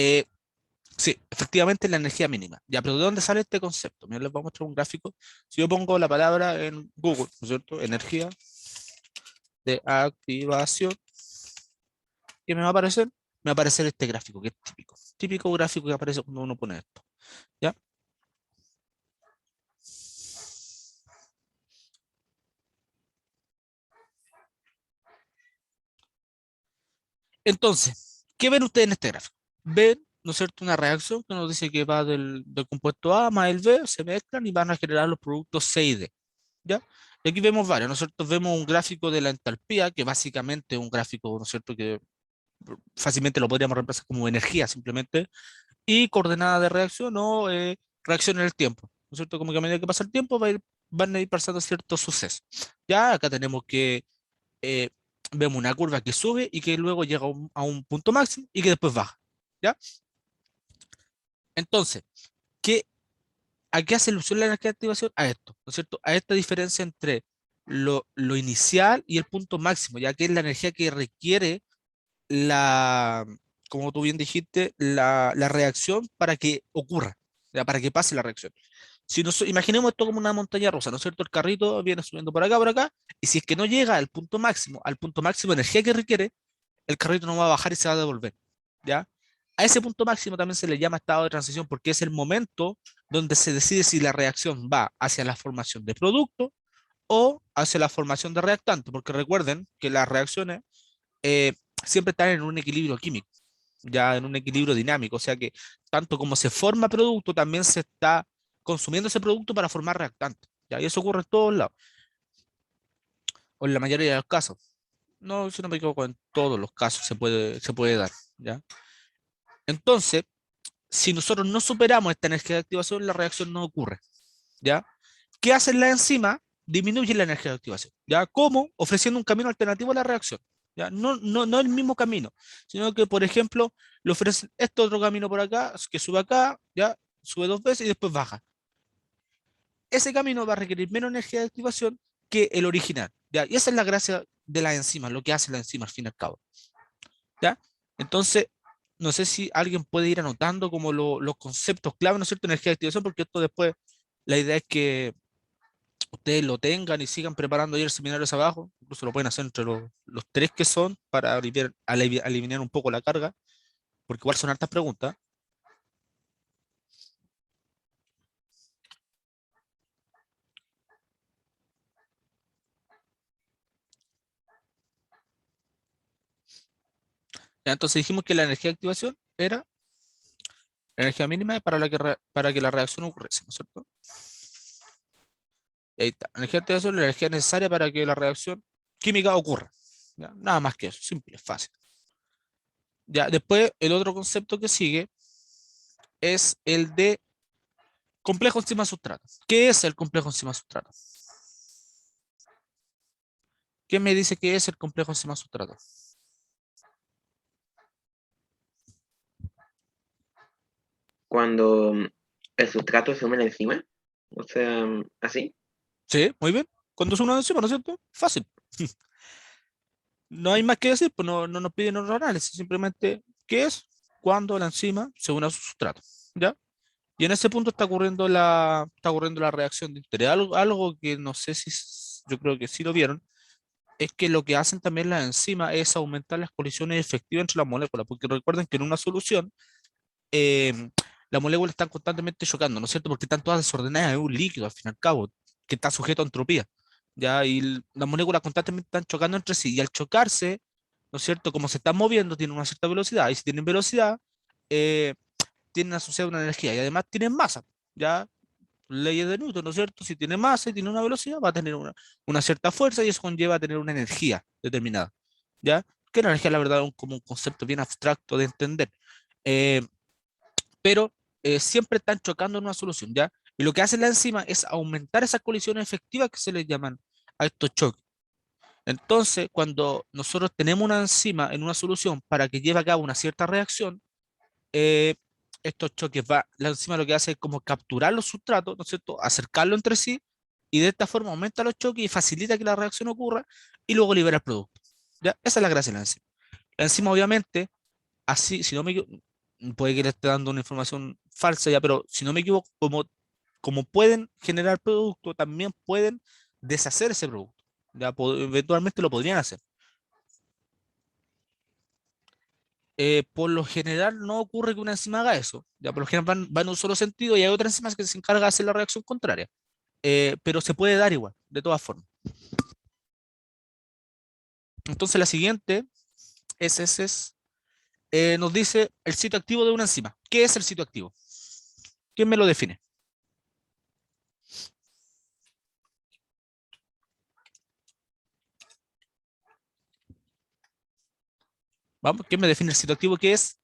Eh, sí, efectivamente la energía mínima. Ya, pero ¿de dónde sale este concepto? Mira, les voy a mostrar un gráfico. Si yo pongo la palabra en Google, ¿no es cierto? Energía de activación, ¿qué me va a aparecer? Me va a aparecer este gráfico, que es típico. Típico gráfico que aparece cuando uno pone esto. ¿Ya? Entonces, ¿qué ven ustedes en este gráfico? Ven, ¿no es cierto?, una reacción que nos dice que va del compuesto A más el B, se mezclan y van a generar los productos C y D. ¿Ya? Y aquí vemos varios, ¿no es cierto? Vemos un gráfico de la entalpía, que básicamente es un gráfico, ¿no es cierto?, que fácilmente lo podríamos reemplazar como energía simplemente, y coordenada de reacción o reacción en el tiempo, ¿no es cierto? Como que a medida que pasa el tiempo van a ir pasando ciertos sucesos. Ya acá tenemos que eh, vemos una curva que sube y que luego llega a un punto máximo y que después baja. ¿Ya? Entonces, ¿qué, ¿a qué hace alusión la energía de activación? A esto, ¿no es cierto? A esta diferencia entre lo inicial y el punto máximo, ya que es la energía que requiere la, como tú bien dijiste, la reacción para que ocurra, ya, para que pase la reacción. Si nos, imaginemos esto como una montaña rusa, ¿no es cierto? El carrito viene subiendo por acá, y si es que no llega al punto máximo de energía que requiere, el carrito no va a bajar y se va a devolver, ¿ya? A ese punto máximo también se le llama estado de transición porque es el momento donde se decide si la reacción va hacia la formación de producto o hacia la formación de reactante, porque recuerden que las reacciones eh, siempre están en un equilibrio químico, ya en un equilibrio dinámico, o sea que tanto como se forma producto, también se está consumiendo ese producto para formar reactante, ¿ya? Y eso ocurre en todos lados, o en la mayoría de los casos. No, si no me equivoco, en todos los casos se puede dar, ¿ya? Entonces, si nosotros no superamos esta energía de activación, la reacción no ocurre, ¿ya? ¿Qué hacen las enzimas? Disminuyen la energía de activación, ¿ya? ¿Cómo? Ofreciendo un camino alternativo a la reacción, ¿ya? No el mismo camino, sino que, por ejemplo, le ofrecen este otro camino por acá, que sube acá, ¿ya? Sube dos veces y después baja. Ese camino va a requerir menos energía de activación que el original, ¿ya? Y esa es la gracia de las enzimas, lo que hace la enzima al fin y al cabo, ¿ya? Entonces, no sé si alguien puede ir anotando como los conceptos clave, ¿no es cierto?, energía de activación, porque esto después, la idea es que ustedes lo tengan y sigan preparando ahí el seminario hacia abajo, incluso lo pueden hacer entre los tres que son para eliminar un poco la carga, porque igual son hartas preguntas. Ya, entonces dijimos que la energía de activación era la energía mínima para que la reacción ocurriese, ¿no es cierto? Y ahí está, la energía de activación es la energía necesaria para que la reacción química ocurra. ¿Ya? Nada más que eso, simple, fácil. Ya, después el otro concepto que sigue es el de complejo enzima sustrato. ¿Qué es el complejo enzima sustrato? ¿Qué me dice que es el complejo enzima sustrato? Cuando el sustrato se une a la enzima, o sea, así. Sí, muy bien. Cuando es una enzima, ¿no es cierto? Fácil. No hay más que decir, pues no nos piden otro análisis, simplemente ¿qué es? Cuando la enzima se une a su sustrato. ¿Ya? Y en ese punto está ocurriendo la reacción de interés. Algo que no sé si, yo creo que sí lo vieron, es que lo que hacen también las enzimas es aumentar las colisiones efectivas entre las moléculas, porque recuerden que en una solución eh, las moléculas están constantemente chocando, ¿no es cierto? Porque están todas desordenadas, es un líquido al fin y al cabo, que está sujeto a entropía, ¿ya? Y las moléculas constantemente están chocando entre sí, y al chocarse, ¿no es cierto? Como se están moviendo, tienen una cierta velocidad, y si tienen velocidad, eh, tienen asociada una energía, y además tienen masa, ¿ya? Leyes de Newton, ¿no es cierto? Si tiene masa y tiene una velocidad, va a tener una cierta fuerza, y eso conlleva a tener una energía determinada, ¿ya? Que la energía, la verdad, es como un concepto bien abstracto de entender. Eh, pero siempre están chocando en una solución, ¿ya? Y lo que hace la enzima es aumentar esas colisiones efectivas que se les llaman a estos choques. Entonces, cuando nosotros tenemos una enzima en una solución para que lleve a cabo una cierta reacción, eh, estos choques la enzima lo que hace es como capturar los sustratos, ¿no es cierto? Acercarlo entre sí y de esta forma aumenta los choques y facilita que la reacción ocurra y luego libera el producto. ¿Ya? Esa es la gracia de la enzima. La enzima, obviamente, así, si no me equivoco, puede que le esté dando una información falsa ya, pero si no me equivoco, como pueden generar producto, también pueden deshacer ese producto. Ya, eventualmente lo podrían hacer. Por lo general no ocurre que una enzima haga eso. Ya por lo general van en un solo sentido y hay otra enzima que se encarga de hacer la reacción contraria. Pero se puede dar igual, de todas formas. Entonces la siguiente nos dice el sitio activo de una enzima. ¿Qué es el sitio activo? ¿Quién me lo define? Vamos, ¿quién me define el sitio activo? ¿Qué es?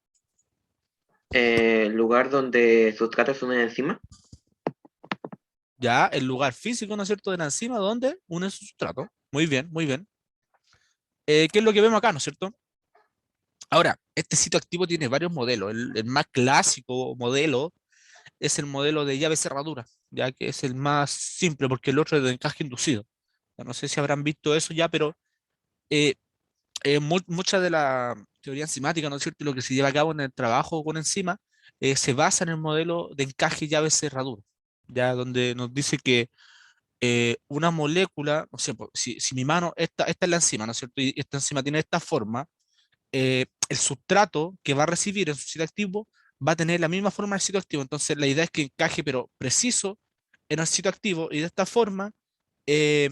Lugar donde sustrato se une encima. Ya el lugar físico, ¿no es cierto?, de la enzima donde une su sustrato. Muy bien, muy bien. ¿Qué es lo que vemos acá, ¿no es cierto? Ahora, este sitio activo tiene varios modelos. El más clásico modelo es el modelo de llave cerradura, ya que es el más simple porque el otro es de encaje inducido. Ya no sé si habrán visto eso ya, pero eh, mucha de la teoría enzimática, ¿no es cierto? Y lo que se lleva a cabo en el trabajo con enzima se basa en el modelo de encaje llave cerradura, ya donde nos dice que una molécula, no sé, si mi mano, esta es la enzima, ¿no es cierto? Y esta enzima tiene esta forma, el sustrato que va a recibir en su sitio activo va a tener la misma forma del sitio activo. Entonces, la idea es que encaje, pero preciso, en el sitio activo y de esta forma eh,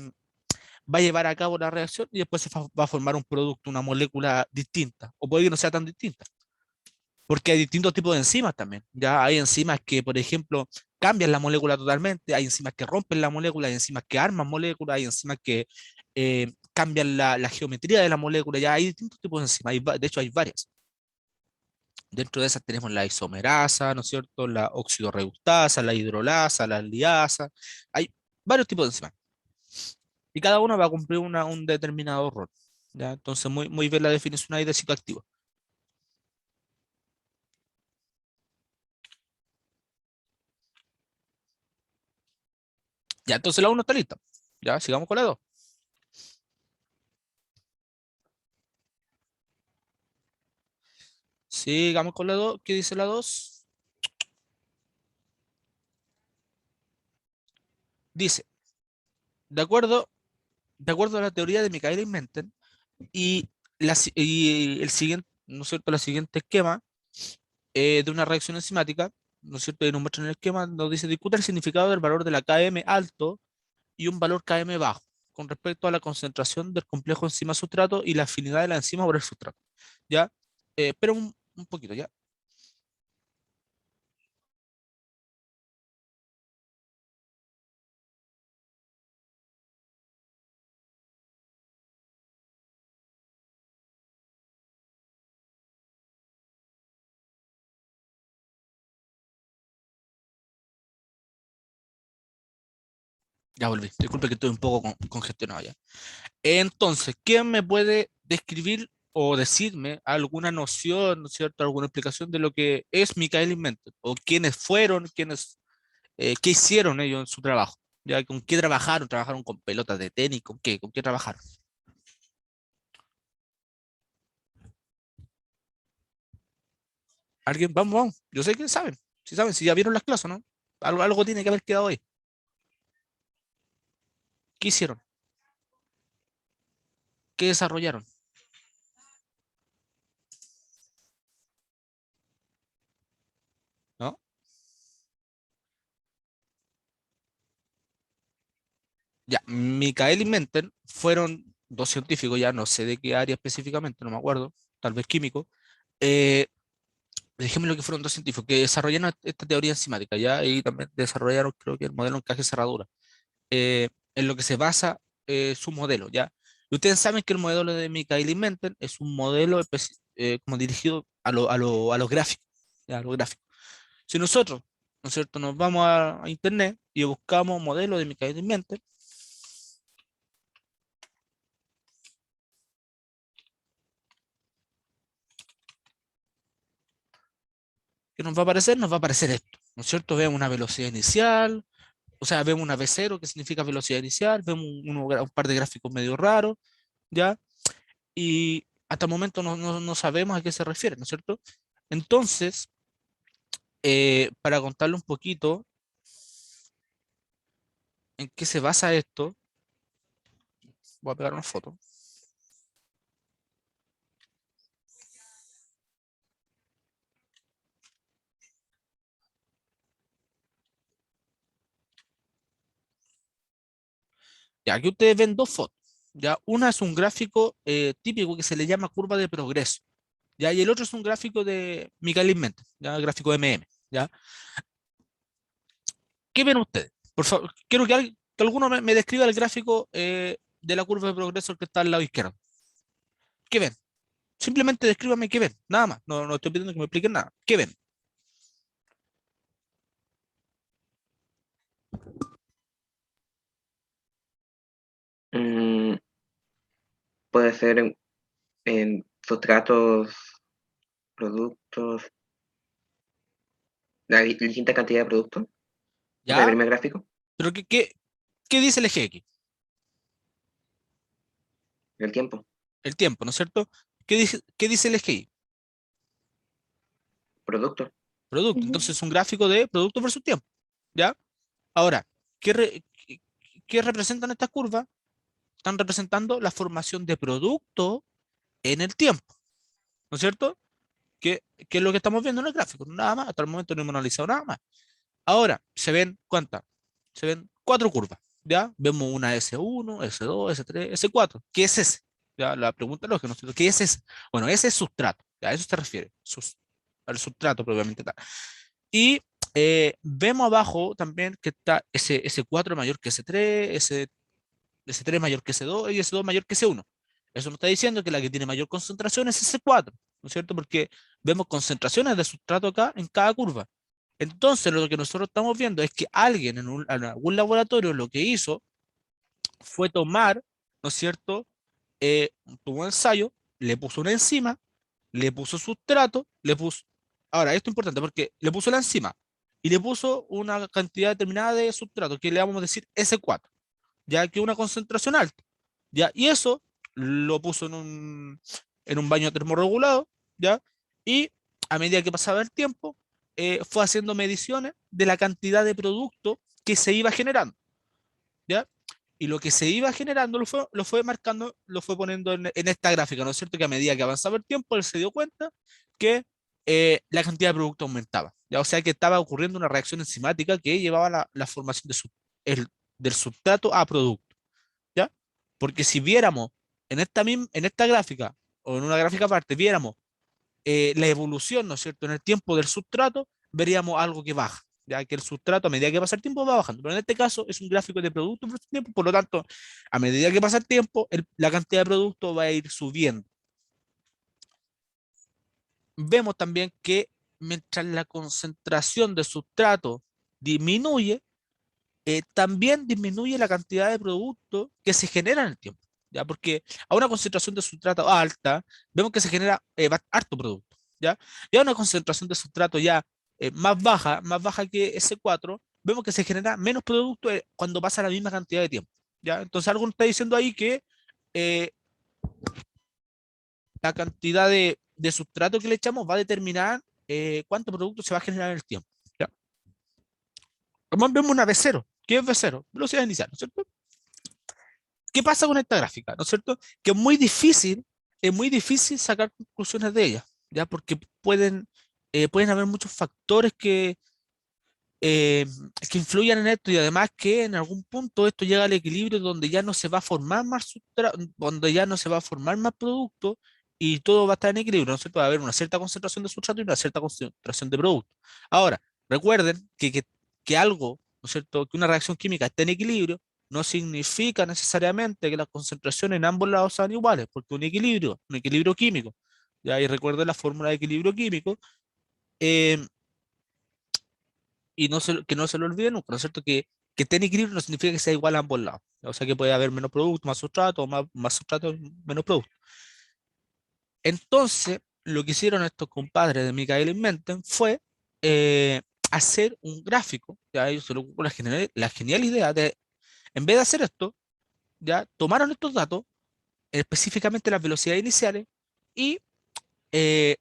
va a llevar a cabo la reacción y después va a formar un producto, una molécula distinta, o puede que no sea tan distinta. Porque hay distintos tipos de enzimas también. Ya hay enzimas que, por ejemplo, cambian la molécula totalmente, hay enzimas que rompen la molécula, hay enzimas que arman moléculas, hay enzimas que cambian la geometría de la molécula, ya hay distintos tipos de enzimas, de hecho hay varias. Dentro de esas tenemos la isomerasa, ¿no es cierto? La oxidorreductasa, la hidrolasa, la liasa. Hay varios tipos de enzimas. Y cada una va a cumplir un determinado rol. ¿Ya? Entonces, muy bien la definición ahí de sitio activo. Ya, entonces la uno está lista. Ya, sigamos con la 2. Sigamos con la 2. ¿Qué dice la 2? Dice, de acuerdo, de acuerdo a la teoría de Michael y Menten y, y el siguiente, ¿no es cierto? La siguiente esquema de una reacción enzimática, ¿no es cierto? Y nos muestra en el esquema, nos dice, discute el significado del valor de la Km alto y un valor Km bajo con respecto a la concentración del complejo enzima-sustrato y la afinidad de la enzima por el sustrato. ¿Ya? Espera un poquito, ¿ya? Ya volví. Disculpe que estoy un poco congestionado ya. Entonces, ¿quién me puede describir o decirme alguna noción, ¿no es cierto? Alguna explicación de lo que es Michael Inventor? O quiénes fueron, qué hicieron ellos en su trabajo. ¿Ya? ¿Con qué trabajaron? ¿Trabajaron con pelotas de tenis? ¿Con qué? ¿Con qué trabajaron? ¿Alguien? Vamos, vamos. Yo sé que saben. Si saben, si ya vieron las clases, ¿no? Algo tiene que haber quedado ahí. ¿Qué hicieron? ¿Qué desarrollaron? ¿No? Ya, Michael y Menten fueron dos científicos, ya no sé de qué área específicamente, no me acuerdo, tal vez químico. Eh, Dejémoslo que fueron dos científicos que desarrollaron esta teoría enzimática, ya, y también desarrollaron, creo que el modelo encaje cerradura, en lo que se basa su modelo, ya. Y ustedes saben que el modelo de Michael y Menten es un modelo como dirigido a los gráficos, ya, a los gráficos. Si nosotros, ¿no es cierto?, nos vamos a internet y buscamos modelo de Michael y Menten, ¿qué nos va a aparecer? Nos va a aparecer esto, ¿no es cierto? Vemos una velocidad inicial, o sea, vemos una V0 que significa velocidad inicial, vemos un par de gráficos medio raros, ¿ya? Y hasta el momento no sabemos a qué se refiere, ¿no es cierto? Entonces, Para contarle un poquito en qué se basa esto, voy a pegar una foto. Ya, aquí ustedes ven dos fotos. Ya, una es un gráfico típico que se le llama curva de progreso. Ya, y el otro es un gráfico de Michaelis-Menten, ya, gráfico de MM. Ya, ¿qué ven ustedes? Por favor, quiero que alguno me describa el gráfico de la curva de progreso que está al lado izquierdo. ¿Qué ven? Simplemente descríbame qué ven, nada más. No, no estoy pidiendo que me expliquen nada. ¿Qué ven? Mm, puede ser en sustratos, productos, la distinta cantidad de productos. Ese es el ¿Ya? primer gráfico, Pero ¿qué dice el eje X? el tiempo, El tiempo, ¿no es cierto? ¿Qué dice el eje Y? producto. Producto. Ujú. Entonces es un gráfico de producto versus tiempo. ¿Ya? Ahora, ¿qué representan estas curvas? Están representando la formación de producto en el tiempo, ¿no es cierto? ¿Qué es lo que estamos viendo en el gráfico? Nada más, hasta el momento no hemos analizado nada más. Ahora, ¿se ven cuántas? Se ven cuatro curvas, ¿ya? Vemos una S1, S2, S3, S4. ¿Qué es ese? Ya, la pregunta lógica, ¿no es cierto? ¿Qué es ese? Bueno, ese es sustrato, ¿ya? A eso se refiere, al sustrato propiamente tal. Y vemos abajo también que está S4 mayor que S3, S3 mayor que S2 y S2 mayor que S1. Eso nos está diciendo que la que tiene mayor concentración es S4, ¿no es cierto? Porque vemos concentraciones de sustrato acá en cada curva. Entonces, lo que nosotros estamos viendo es que alguien en algún laboratorio lo que hizo fue tomar, ¿no es cierto? Tuvo un ensayo, le puso una enzima, le puso sustrato, le puso... Ahora, esto es importante porque le puso la enzima y le puso una cantidad determinada de sustrato, que le vamos a decir S4, ya que una concentración alta, ¿ya? Y eso lo puso en un baño termorregulado, ¿ya? Y a medida que pasaba el tiempo, fue haciendo mediciones de la cantidad de producto que se iba generando, ¿ya? Y lo que se iba generando lo fue marcando, lo fue poniendo en esta gráfica, ¿no es cierto? Que a medida que avanzaba el tiempo, él se dio cuenta que la cantidad de producto aumentaba, ¿ya? O sea que estaba ocurriendo una reacción enzimática que llevaba la formación del sustrato a producto. ¿Ya? Porque si viéramos en esta gráfica o en una gráfica aparte, viéramos la evolución, ¿no es cierto?, en el tiempo del sustrato, veríamos algo que baja, ya que el sustrato a medida que pasa el tiempo va bajando. Pero en este caso es un gráfico de producto por tiempo, por lo tanto, a medida que pasa el tiempo, la cantidad de producto va a ir subiendo. Vemos también que mientras la concentración de sustrato disminuye, también disminuye la cantidad de producto que se genera en el tiempo, ¿ya? Porque a una concentración de sustrato alta, vemos que se genera harto producto, ¿ya? Y a una concentración de sustrato ya más baja que S4, vemos que se genera menos producto cuando pasa la misma cantidad de tiempo, ¿ya? Entonces algo nos está diciendo ahí que eh, la cantidad de sustrato que le echamos va a determinar cuánto producto se va a generar en el tiempo, ¿ya? Como vemos una V0. ¿Qué es V0? Velocidad inicial, ¿no es cierto? ¿Qué pasa con esta gráfica? ¿No es cierto? Que es muy difícil sacar conclusiones de ella, ¿ya? Porque pueden haber muchos factores eh, que influyan en esto y además que en algún punto esto llega al equilibrio donde ya no se va a formar donde ya no se va a formar más producto y todo va a estar en equilibrio, ¿no es cierto? Va a haber una cierta concentración de sustrato y una cierta concentración de producto. Ahora, recuerden que algo, ¿no es cierto? Que una reacción química esté en equilibrio no significa necesariamente que las concentraciones en ambos lados sean iguales, porque un equilibrio químico, ¿ya? Y recuerden la fórmula de equilibrio químico, eh, y que no se lo olviden nunca, ¿no es cierto? Que esté en equilibrio no significa que sea igual a ambos lados. O sea que puede haber menos producto, más sustrato, más sustrato, menos producto. Entonces, lo que hicieron estos compadres de Michael y Menten fue eh, hacer un gráfico, ya ellos se les ocurrió la genial idea de, en vez de hacer esto, ya tomaron estos datos, específicamente las velocidades iniciales, y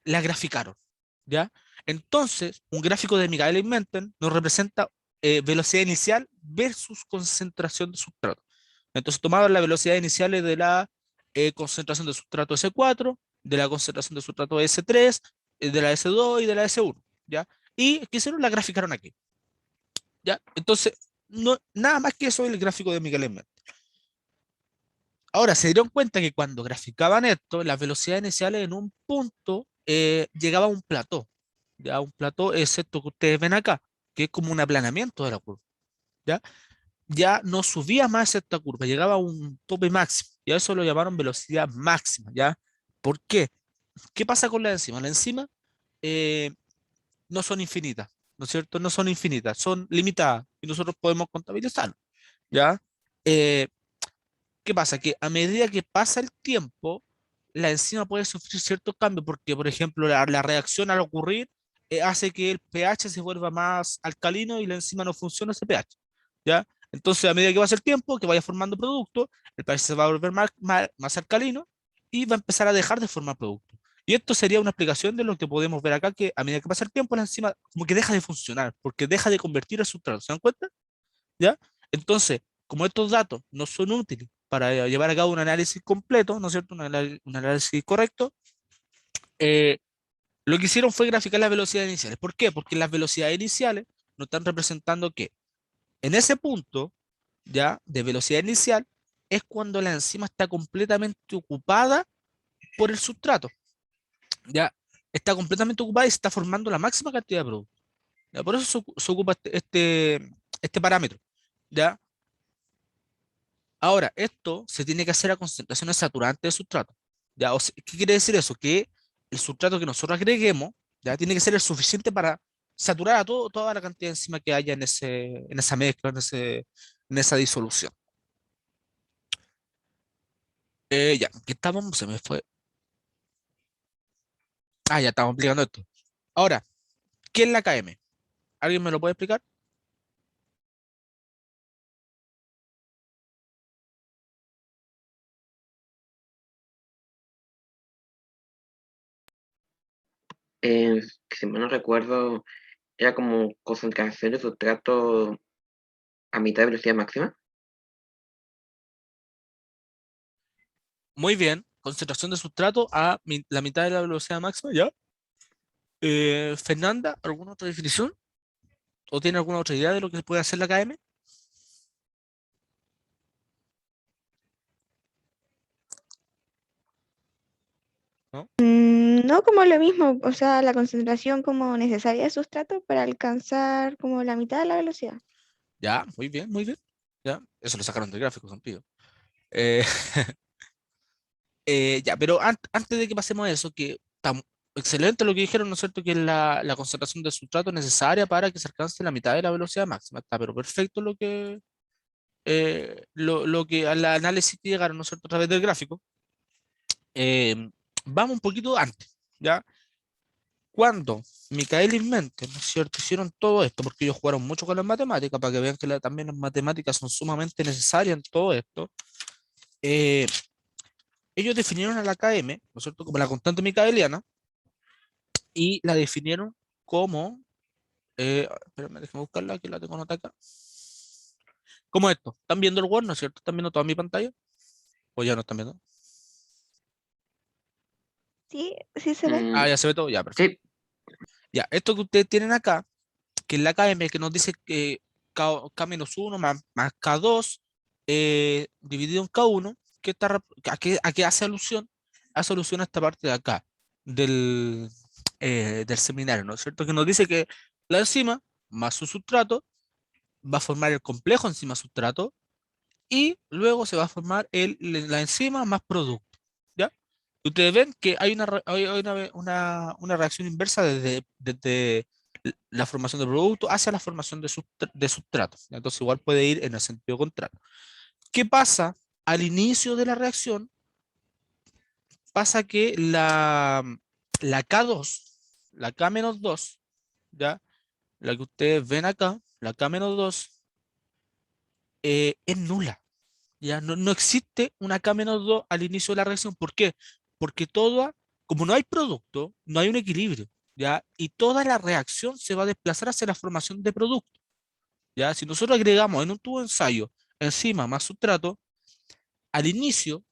las graficaron, ¿ya? Entonces, un gráfico de Michaelis-Menten nos representa velocidad inicial versus concentración de sustrato. Entonces, tomaban las velocidades iniciales de la concentración de sustrato S4, de la concentración de sustrato S3, de la S2 y de la S1, ¿ya? Y ¿qué hicieron? La graficaron aquí, ¿ya? Entonces, no, nada más que eso es el gráfico de Michaelis-Menten. Ahora, se dieron cuenta que cuando graficaban esto, las velocidades iniciales en un punto llegaba a un plató. Ya un plató es esto que ustedes ven acá, que es como un aplanamiento de la curva. ¿Ya? Ya no subía más esta curva, llegaba a un tope máximo. Y a eso lo llamaron velocidad máxima. ¿Ya? ¿Por qué? ¿Qué pasa con la enzima? Las enzimas eh, no son infinitas, ¿no es cierto? No son infinitas, son limitadas y nosotros podemos contabilizarlo. ¿Ya? Eh, ¿Qué pasa? Que a medida que pasa el tiempo, la enzima puede sufrir ciertos cambios, porque, por ejemplo, la reacción al ocurrir hace que el pH se vuelva más alcalino y la enzima no funciona ese pH, ¿ya? Entonces, a medida que pasa el tiempo, que vaya formando producto, el pH se va a volver más alcalino y va a empezar a dejar de formar producto. Y esto sería una explicación de lo que podemos ver acá, que a medida que pasa el tiempo, la enzima como que deja de funcionar, porque deja de convertir el sustrato, ¿se dan cuenta? ¿Ya? Entonces, como estos datos no son útiles para llevar a cabo un análisis completo, ¿no es cierto? Un análisis correcto, eh, lo que hicieron fue graficar las velocidades iniciales. ¿Por qué? Porque las velocidades iniciales nos están representando que en ese punto, ya, de velocidad inicial, es cuando la enzima está completamente ocupada por el sustrato, ya, está completamente ocupada y se está formando la máxima cantidad de producto. ¿Ya? Por eso se ocupa este parámetro, ¿ya? Ahora, esto se tiene que hacer a concentraciones saturantes de sustrato. ¿Ya? ¿Qué quiere decir eso? Que el sustrato que nosotros agreguemos ya tiene que ser el suficiente para saturar a toda la cantidad de enzima que haya en esa mezcla, en esa disolución. Ya, ¿qué estábamos? Se me fue. Ah, ya estamos explicando esto. Ahora, ¿qué es la KM? ¿Alguien me lo puede explicar? Que si mal no recuerdo, era como concentración de sustrato a mitad de velocidad máxima. Muy bien. Concentración de sustrato a la mitad de la velocidad máxima, ¿ya? Fernanda, ¿alguna otra definición? ¿O tiene alguna otra idea de lo que puede hacer la KM? ¿No? No como lo mismo, o sea, la concentración como necesaria de sustrato para alcanzar como la mitad de la velocidad. Ya, muy bien, muy bien. Ya, eso lo sacaron del gráfico, son pío. Eh, ya, pero antes de que pasemos a eso, que está excelente lo que dijeron, ¿no es cierto? Que la concentración de sustrato es necesaria para que se alcance la mitad de la velocidad máxima. Está, pero perfecto lo que al análisis que llegaron, ¿no es cierto? A través del gráfico. Eh, Vamos un poquito antes, ¿ya? Cuando Michael y Menten, ¿no es cierto? Hicieron todo esto, porque ellos jugaron mucho con las matemáticas, para que vean que también las matemáticas son sumamente necesarias en todo esto. eh, Ellos definieron a la KM, ¿no es cierto?, como la constante micaeliana, y la definieron como, espérame, déjame buscarla, que la tengo anotada acá. Como esto. ¿Están viendo el Word, no es cierto? ¿Están viendo toda mi pantalla? ¿O ya no están viendo? Sí, sí se ve. Mm, Ah, ya se ve todo, ya, perfecto. sí, Ya, esto que ustedes tienen acá, que es la KM, que nos dice que K-1 más K2 dividido en K1, ¿a qué hace alusión? Hace alusión a esta parte de acá, del, del seminario, ¿no es cierto? Que nos dice que la enzima más su sustrato va a formar el complejo enzima-sustrato y luego se va a formar la enzima más producto, ¿ya? Y ustedes ven que hay una reacción inversa desde la formación de producto hacia la formación de sustrato. ¿Ya? Entonces igual puede ir en el sentido contrario. ¿Qué pasa? Al inicio de la reacción pasa que la K2, la K-2, ¿ya? La que ustedes ven acá, la K-2, es nula. Ya no existe una K-2 al inicio de la reacción. ¿Por qué? Porque como no hay producto, no hay un equilibrio. ¿ya? Y toda la reacción se va a desplazar hacia la formación de producto, ¿ya? Si nosotros agregamos en un tubo de ensayo enzima más sustrato, al inicio,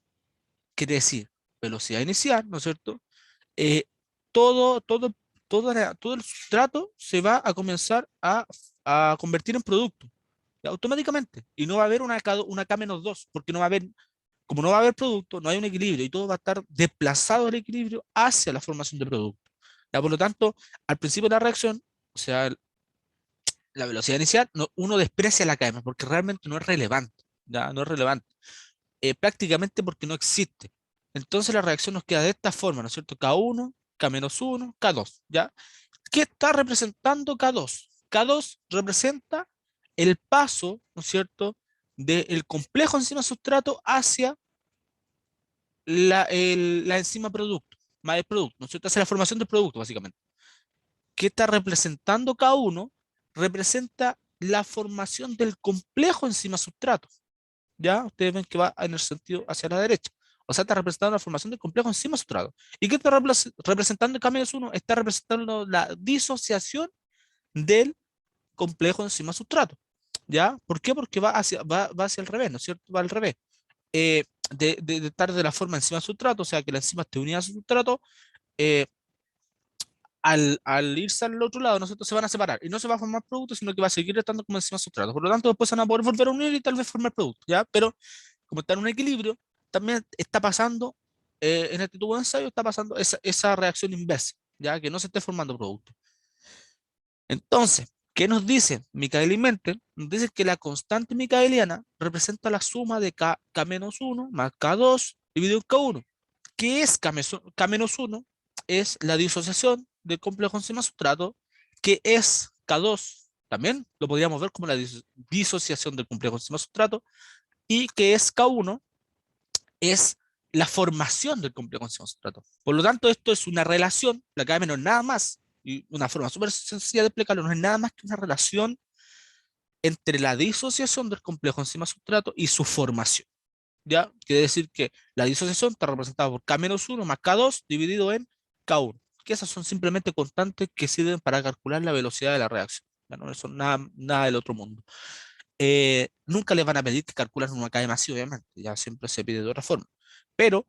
quiere decir velocidad inicial, ¿no es cierto? Eh, todo, todo, todo el sustrato se va a comenzar a convertir en producto, ¿ya? Automáticamente. Y no va a haber una K-2, porque no va a haber, como no va a haber producto, no hay un equilibrio y todo va a estar desplazado del equilibrio hacia la formación de producto. ¿Ya? Por lo tanto, al principio de la reacción, o sea, la velocidad inicial, uno desprecia la KM porque realmente no es relevante, ¿ya? No es relevante, prácticamente porque no existe. Entonces la reacción nos queda de esta forma, ¿no es cierto? K1, K-1, K2, ¿ya? ¿Qué está representando K2? K2 representa el paso, ¿no es cierto?, del complejo enzima sustrato hacia la enzima producto, más el producto, ¿no es cierto? Hacia la formación del producto, básicamente. ¿Qué está representando K1? Representa la formación del complejo enzima sustrato, ¿ya? Ustedes ven que va en el sentido hacia la derecha. O sea, está representando la formación del complejo enzima sustrato. ¿Y qué está representando el K-1? Está representando la disociación del complejo enzima sustrato, ¿ya? ¿Por qué? Porque va hacia el revés, ¿no es cierto? Va al revés. De estar de la forma enzima sustrato, o sea, que la enzima esté unida a su sustrato, eh, al irse al otro lado, nosotros se van a separar y no se va a formar producto, sino que va a seguir estando como enzima sustrato. Por lo tanto, después se van a poder volver a unir y tal vez formar producto, ¿ya? Pero como está en un equilibrio, también está pasando, en este tubo de ensayo, está pasando esa reacción inversa, ¿ya? Que no se esté formando producto. Entonces, ¿qué nos dice Michael y Menten? Nos dice que la constante micaeliana representa la suma de K-1 más K2 dividido en K1. ¿Qué es K-1? Es la disociación del complejo enzima sustrato, que es K2, también lo podríamos ver como la disociación del complejo enzima sustrato, y que es K1, es la formación del complejo enzima sustrato. Por lo tanto, esto es una relación, la KM no es nada más, y una forma súper sencilla de explicarlo, no es nada más que una relación entre la disociación del complejo enzima sustrato y su formación. ¿Ya? Quiere decir que la disociación está representada por K-1 más K2 dividido en K1, que esas son simplemente constantes que sirven para calcular la velocidad de la reacción. Ya no son nada del otro mundo. Nunca les van a pedir que calculen una KM así, obviamente, ya siempre se pide de otra forma. Pero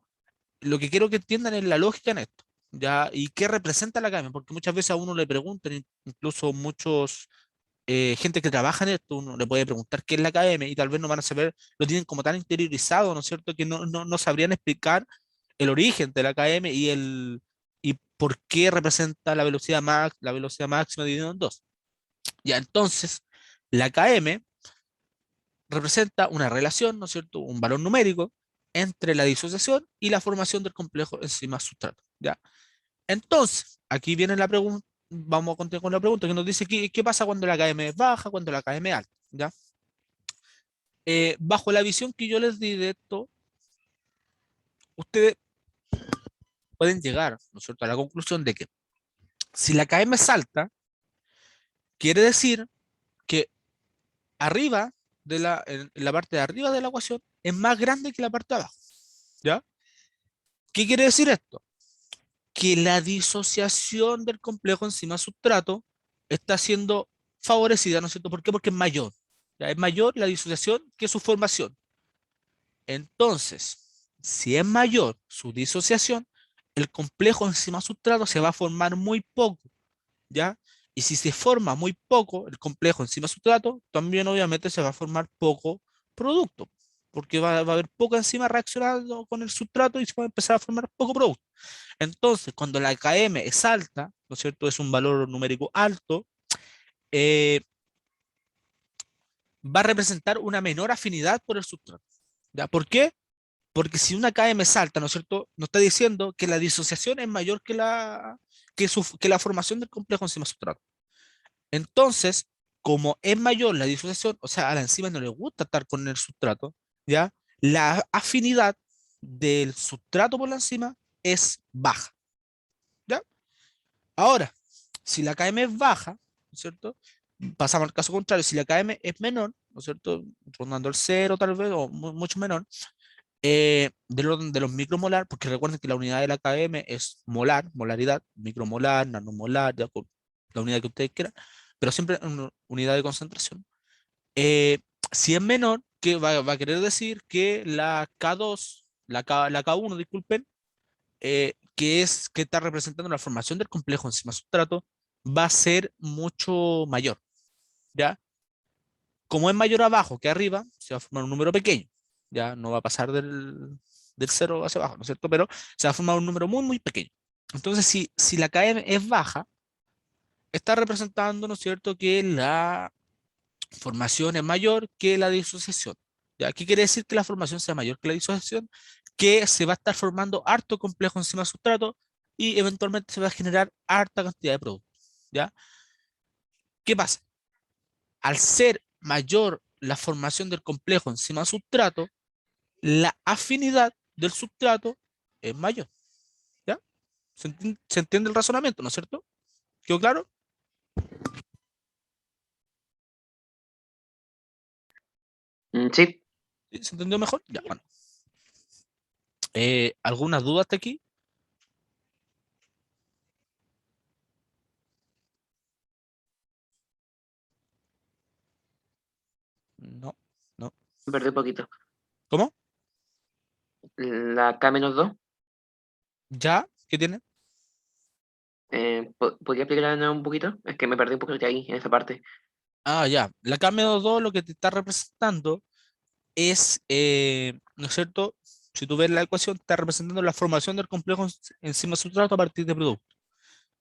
lo que quiero que entiendan es la lógica en esto, ¿ya? Y qué representa la KM, porque muchas veces a uno le preguntan, incluso muchos gente que trabaja en esto, uno le puede preguntar qué es la KM y tal vez no van a saber, lo tienen como tan interiorizado, ¿no es cierto?, que no sabrían explicar el origen de la KM y por qué representa la velocidad máxima dividida en dos. Ya, entonces, la KM representa una relación, ¿no es cierto?, un valor numérico entre la disociación y la formación del complejo enzima sustrato, ¿ya? Entonces, aquí viene la pregunta, vamos a continuar con la pregunta que nos dice qué pasa cuando la KM es baja, cuando la KM es alta, ¿ya? Bajo la visión que yo les di de esto, ustedes pueden llegar, ¿no es cierto?, a la conclusión de que si la KM es alta, quiere decir que arriba en la parte de arriba de la ecuación es más grande que la parte de abajo, ¿ya? ¿Qué quiere decir esto? Que la disociación del complejo enzima sustrato está siendo favorecida, ¿no es cierto? ¿Por qué? Porque es mayor. ¿Ya? Es mayor la disociación que su formación. Entonces, si es mayor su disociación, el complejo enzima sustrato se va a formar muy poco, ¿ya? Y si se forma muy poco el complejo enzima sustrato, también obviamente se va a formar poco producto, porque va a haber poca enzima reaccionando con el sustrato y se va a empezar a formar poco producto. Entonces, cuando la KM es alta, ¿no es cierto? Es un valor numérico alto, eh, va a representar una menor afinidad por el sustrato. ¿Ya? ¿Por qué? Porque si una KM es alta, ¿no es cierto? Nos está diciendo que la disociación es mayor que la formación del complejo enzima sustrato. Entonces, como es mayor la disociación, o sea, a la enzima no le gusta estar con el sustrato, ¿ya? La afinidad del sustrato por la enzima es baja, ¿ya? Ahora, si la KM es baja, ¿no es cierto? Pasamos al caso contrario, si la KM es menor, ¿no es cierto? Rondando el cero tal vez, o mucho menor, del orden de los micromolar, porque recuerden que la unidad de la km es molar, molaridad, micromolar, nanomolar, ya con la unidad que ustedes quieran, pero siempre en unidad de concentración. Eh, si es menor, que va a querer decir que la K2, la K1, disculpen, que está representando la formación del complejo enzima sustrato, va a ser mucho mayor, ¿ya? Como es mayor abajo que arriba, se va a formar un número pequeño, ya no va a pasar del cero hacia abajo, ¿no es cierto? Pero se va a formar un número muy, muy pequeño. Entonces, si la KM es baja, está representando, ¿no es cierto?, que la formación es mayor que la disociación. ¿Ya? ¿Qué quiere decir que la formación sea mayor que la disociación? Que se va a estar formando harto complejo enzima sustrato y eventualmente se va a generar harta cantidad de productos. ¿Ya? ¿Qué pasa? Al ser mayor la formación del complejo enzima sustrato, la afinidad del sustrato es mayor. ¿Ya? ¿Se entiende el razonamiento, no es cierto? ¿Quedó claro? Sí, ¿Sí? ¿Se entendió mejor? Ya, bueno. ¿Algunas dudas hasta aquí? No, no. me perdí un poquito. ¿Cómo? La K-2, ¿Ya? ¿Qué tiene? ¿podría explicarla de nuevo un poquito? Es que me perdí un poquito ahí, en esa parte. Ah, ya. La KM2 lo que te está representando es, ¿no es cierto? Si tú ves la ecuación, está representando la formación del complejo enzima sustrato a partir de producto.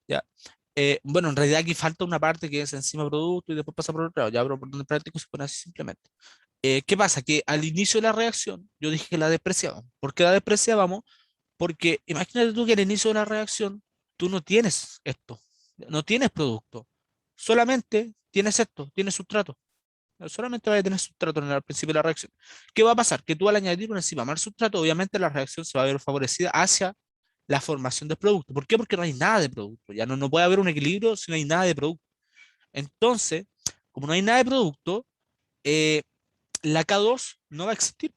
¿Ya? Bueno, en realidad aquí falta una parte que es enzima producto y después pasa por otro lado. Ya, pero por orden práctico se pone así simplemente. ¿Qué pasa? Que al inicio de la reacción, yo dije que la despreciábamos. ¿Por qué la despreciábamos? Porque imagínate tú que al inicio de la reacción tú no tienes esto, no tienes producto, solamente tienes esto, tienes sustrato. Solamente vas a tener sustrato en el principio de la reacción. ¿Qué va a pasar? Que tú al añadir una enzima más sustrato, obviamente la reacción se va a ver favorecida hacia la formación del producto. ¿Por qué? Porque no hay nada de producto. Ya no puede haber un equilibrio si no hay nada de producto. Entonces, como no hay nada de producto, eh, la K2 no va a existir.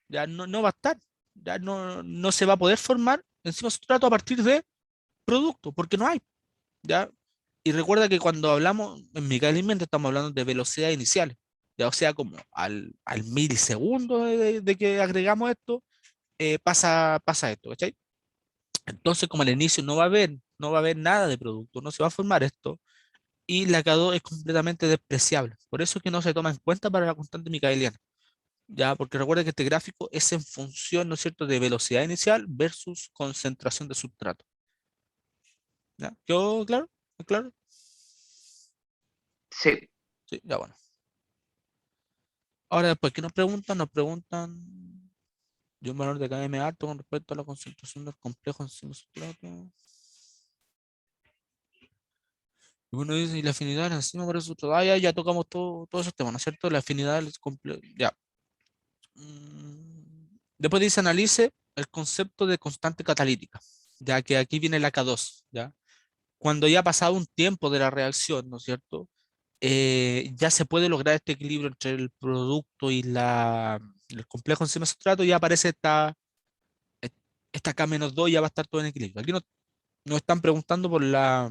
Ya no va a estar. Ya no se va a poder formar enzima sustrato a partir de producto, porque no hay. ¿Ya? Y recuerda que cuando hablamos en mecánica alimentos estamos hablando de velocidad iniciales, ya o sea, como al milisegundo de que agregamos esto, pasa esto, ¿cachai? Entonces, como al inicio no va a haber nada de producto, no se va a formar esto, y la K2 es completamente despreciable. Por eso es que no se toma en cuenta para la constante micaeliana, ya, porque recuerda que este gráfico es en función, ¿no es cierto?, de velocidad inicial versus concentración de sustrato. ¿Ya? ¿Quedó claro? ¿Claro? Sí, Sí, ya bueno. Ahora después, ¿qué nos preguntan? Nos preguntan de un valor de km alto con respecto a la concentración del complejo enzima sustrato. Y bueno, dice, y la afinidad de la enzima por el sustrato. Ah, ya tocamos todos esos temas, ¿no es cierto? La afinidad del complejo. Ya. Después dice, analice el concepto de constante catalítica, ya que aquí viene la K2, ¿ya? Cuando ya ha pasado un tiempo de la reacción, ¿no es cierto? Ya se puede lograr este equilibrio entre el producto y el complejo enzima sustrato, y ya aparece et- esta K-2 ya va a estar todo en equilibrio. Aquí nos están preguntando por la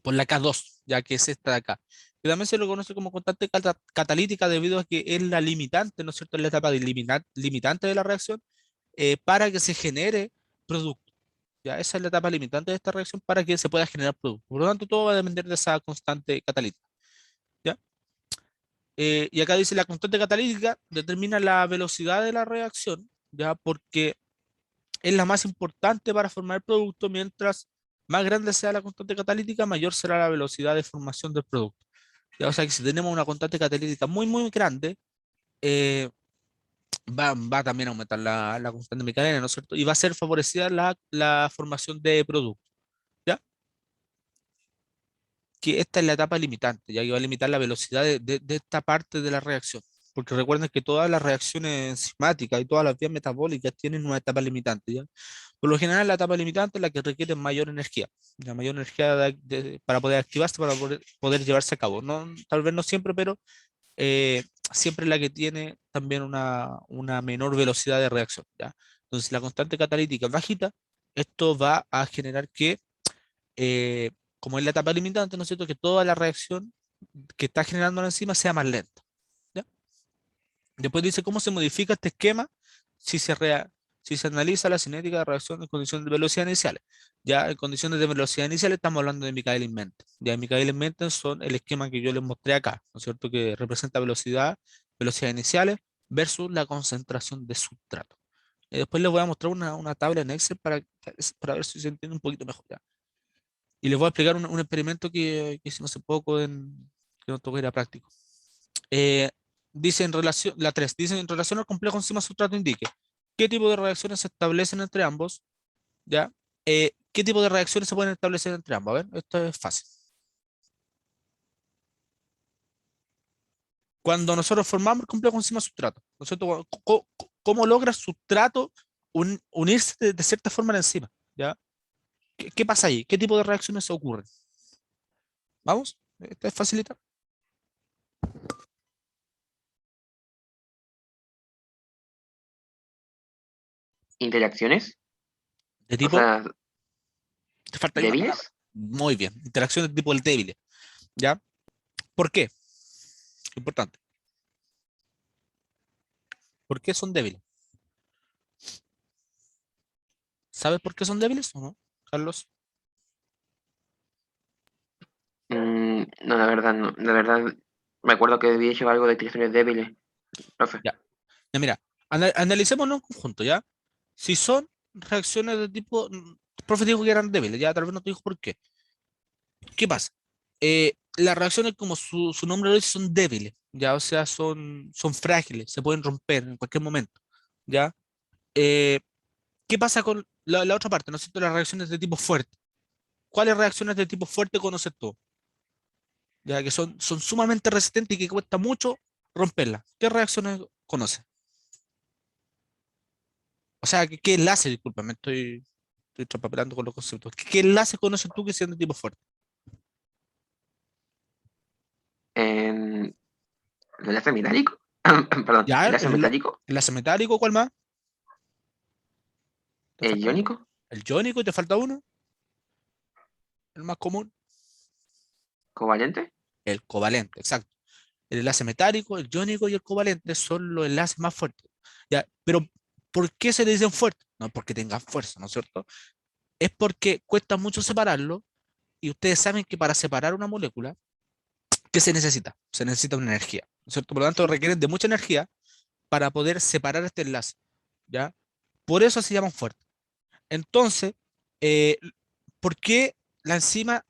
K2, ya que es esta de acá. Que también se lo conoce como constante catalítica debido a que es la limitante, ¿no es cierto?, es la etapa de limitante de la reacción para que se genere producto. Ya, esa es la etapa limitante de esta reacción para que se pueda generar producto. Por lo tanto, todo va a depender de esa constante catalítica. ¿Ya? Y acá dice la constante catalítica determina la velocidad de la reacción, ¿ya? Porque es la más importante para formar el producto. Mientras más grande sea la constante catalítica, mayor será la velocidad de formación del producto. ¿Ya? O sea que si tenemos una constante catalítica muy, muy grande, eh, va también a aumentar la constante mecánica, ¿no es cierto? Y va a ser favorecida la formación de producto. ¿Ya? Que esta es la etapa limitante, ya que va a limitar la velocidad de esta parte de la reacción. Porque recuerden que todas las reacciones enzimáticas y todas las vías metabólicas tienen una etapa limitante, ¿ya? Por lo general, la etapa limitante es la que requiere mayor energía, la mayor energía para poder activarse, para poder llevarse a cabo. No, tal vez no siempre, pero siempre es la que tiene también una menor velocidad de reacción, ¿ya? Entonces, la constante catalítica es bajita, esto va a generar que, eh, como es la etapa limitante, ¿no es cierto?, que toda la reacción que está generando la enzima sea más lenta, ¿ya? Después dice cómo se modifica este esquema si si se analiza la cinética de reacción en condiciones de velocidad iniciales. Ya en condiciones de velocidad iniciales estamos hablando de Michaelis-Menten. Ya Michaelis-Menten son el esquema que yo les mostré acá, ¿no es cierto? Que representa velocidad iniciales versus la concentración de sustrato. Y después les voy a mostrar una tabla en Excel para ver si se entiende un poquito mejor, ¿ya? Y les voy a explicar un experimento que hicimos hace poco que nos tocó ir a práctico. Eh, dice en relación, la 3 dice en relación al complejo enzima sustrato indique qué tipo de reacciones se establecen entre ambos, ¿ya? ¿Qué tipo de reacciones se pueden establecer entre ambos? A ver, esto es fácil. Cuando nosotros formamos el complejo enzima sustrato, ¿no es cierto? ¿Cómo logra el sustrato unirse de cierta forma a la enzima? ¿Ya? ¿Qué pasa ahí? ¿Qué tipo de reacciones ocurren? ¿Vamos? Esto es facilita. ¿Interacciones? De O tipo, sea, te falta ahí una palabra. ¿débiles? Muy bien. Interacciones de tipo el débil. ¿Ya? ¿Por qué? Importante. ¿Por qué son débiles? ¿Sabes por qué son débiles o no, Carlos? No, la verdad, no. La verdad, me acuerdo que había hecho algo de interacciones débiles, profe. Ya. Ya, mira, analicémoslo en conjunto, ¿ya? Si son reacciones de tipo, el profe dijo que eran débiles, ya tal vez no te dijo por qué. ¿Qué pasa? Las reacciones, como su nombre lo dice, son débiles, ¿ya? O sea, son frágiles, se pueden romper en cualquier momento, ¿ya? Eh, ¿Qué pasa con la otra parte, ¿no es cierto? Las reacciones de tipo fuerte. ¿Cuáles reacciones de tipo fuerte conoces tú? Ya que son sumamente resistentes y que cuesta mucho romperlas. ¿Qué reacciones conoces? O sea, ¿qué enlace? Disculpa, estoy trapapelando con los conceptos. ¿Qué enlace conoces tú que sean de tipo fuerte? ¿El enlace metálico? Perdón, Ya, ¿enlace metálico? enlace metálico, ¿cuál más? ¿Te ¿El falta uno? iónico? El iónico, ¿y te falta uno? El más común. ¿Covalente? El covalente, exacto. El enlace metálico, el iónico y el covalente son los enlaces más fuertes. Ya, pero ¿por qué se le dicen fuertes? No es porque tengan fuerza, ¿no es cierto? Es porque cuesta mucho separarlo y ustedes saben que para separar una molécula, ¿qué se necesita? Se necesita una energía, ¿no es cierto? Por lo tanto, requieren de mucha energía para poder separar este enlace, ¿ya? Por eso se llaman fuertes. Entonces, eh, ¿por qué la enzima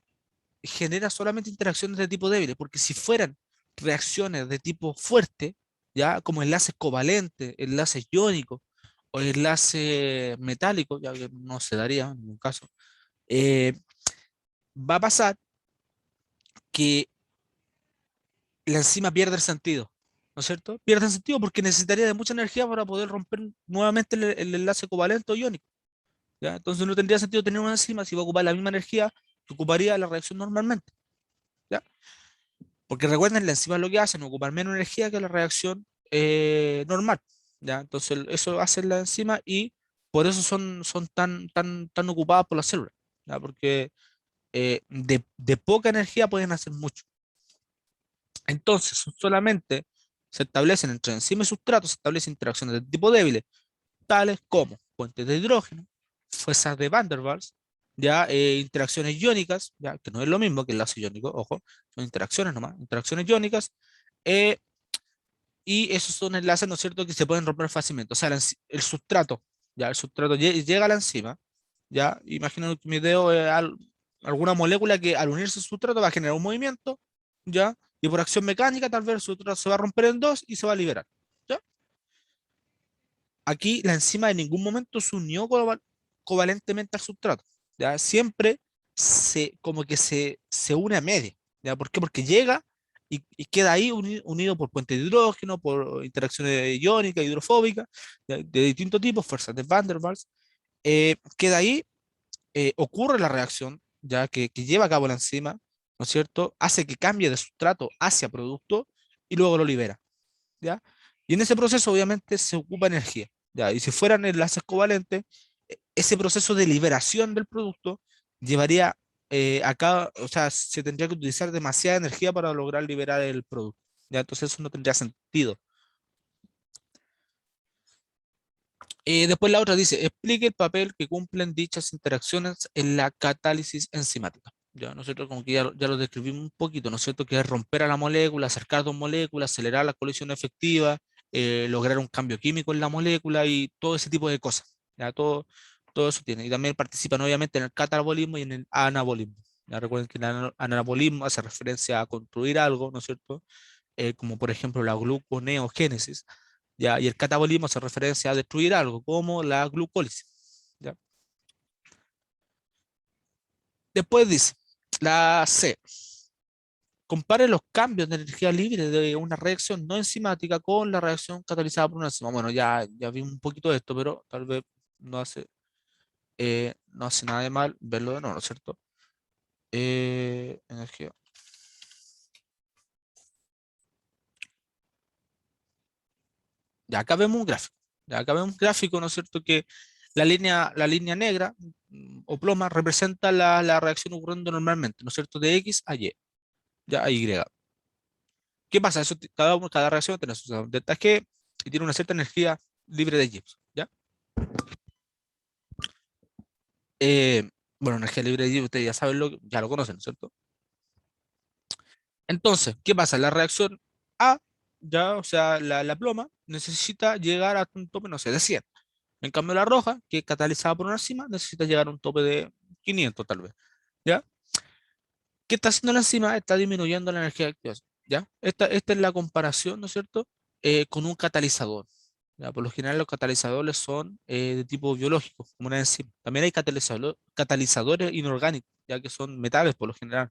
genera solamente interacciones de tipo débil? Porque si fueran reacciones de tipo fuerte, ya como enlaces covalentes, enlaces iónicos o enlaces metálicos, ya que no se daría en ningún caso, eh, va a pasar que la enzima pierde el sentido, ¿no es cierto? Pierde el sentido porque necesitaría de mucha energía para poder romper nuevamente el enlace covalente o iónico, ¿ya? Entonces no tendría sentido tener una enzima si va a ocupar la misma energía que ocuparía la reacción normalmente, ¿ya? Porque recuerden, la enzima lo que hace es ocupar menos energía que la reacción normal, ¿ya? Entonces eso hace la enzima y por eso son tan ocupadas por las células, ¿ya? Porque de poca energía pueden hacer mucho. Entonces, solamente se establecen entre enzima y sustrato, se establecen interacciones de tipo débiles, tales como puentes de hidrógeno, fuerzas de Van der Waals, ya interacciones iónicas, ya que no es lo mismo que el enlace iónico, ojo, son interacciones nomás, interacciones iónicas, eh, y esos son enlaces, ¿no es cierto?, que se pueden romper fácilmente. O sea, el sustrato, ya el sustrato llega a la enzima, ya, imagino que mi dedo es alguna molécula que al unirse al sustrato va a generar un movimiento, ya, y por acción mecánica tal vez el sustrato se va a romper en dos y se va a liberar, ¿ya? Aquí la enzima en ningún momento se unió covalentemente al sustrato, ¿ya? Siempre como que se une a media, ¿ya? ¿Por qué? Porque llega y queda ahí unido por puentes de hidrógeno, por interacciones iónicas, hidrofóbicas, ¿ya? De distintos tipos, fuerzas de Van der Waals, queda ahí, ocurre la reacción, ya que lleva a cabo la enzima, ¿no es cierto? Hace que cambie de sustrato hacia producto y luego lo libera, ¿ya? Y en ese proceso obviamente se ocupa energía, ¿ya? Y si fueran enlaces covalentes, ese proceso de liberación del producto llevaría acá, o sea, se tendría que utilizar demasiada energía para lograr liberar el producto, ¿ya? Entonces eso no tendría sentido. Después la otra dice, explique el papel que cumplen dichas interacciones en la catálisis enzimática. Ya nosotros como que ya lo describimos un poquito, ¿no es cierto? Que es romper a la molécula, acercar dos moléculas, acelerar la colisión efectiva, lograr un cambio químico en la molécula y todo ese tipo de cosas. Ya todo eso tiene. Y también participan obviamente en el catabolismo y en el anabolismo. Ya recuerden que el anabolismo hace referencia a construir algo, ¿no es cierto? Como por ejemplo la gluconeogénesis, ¿ya? Y el catabolismo hace referencia a destruir algo, como la glucólisis, ¿ya? Después dice, la C, compare los cambios de energía libre de una reacción no enzimática con la reacción catalizada por una enzima. Bueno, ya vimos un poquito de esto, pero tal vez no hace, no hace nada de mal verlo de nuevo, ¿no es cierto? Energía. Ya acá vemos un gráfico. Ya acá vemos un gráfico, ¿no es cierto? Que la línea negra o ploma representa la reacción ocurriendo normalmente, ¿no es cierto? De X a Y, ya a Y. ¿Qué pasa? Cada reacción tiene su delta G y tiene una cierta energía libre de Gibbs, ¿ya? Eh, bueno, energía libre de Gibbs, ustedes ya saben, ya lo conocen, ¿no es cierto? Entonces, ¿qué pasa? La reacción A, ya, o sea, la ploma, necesita llegar a un tope, no sé, de 100. En cambio, la roja, que es catalizada por una enzima, necesita llegar a un tope de 500 tal vez, ¿ya? ¿Qué está haciendo la enzima? Está disminuyendo la energía de activación, ¿ya? Esta es la comparación, ¿no es cierto? Con un catalizador. ¿Ya? Por lo general, los catalizadores son de tipo biológico, como una enzima. También hay catalizadores inorgánicos, ya que son metales por lo general,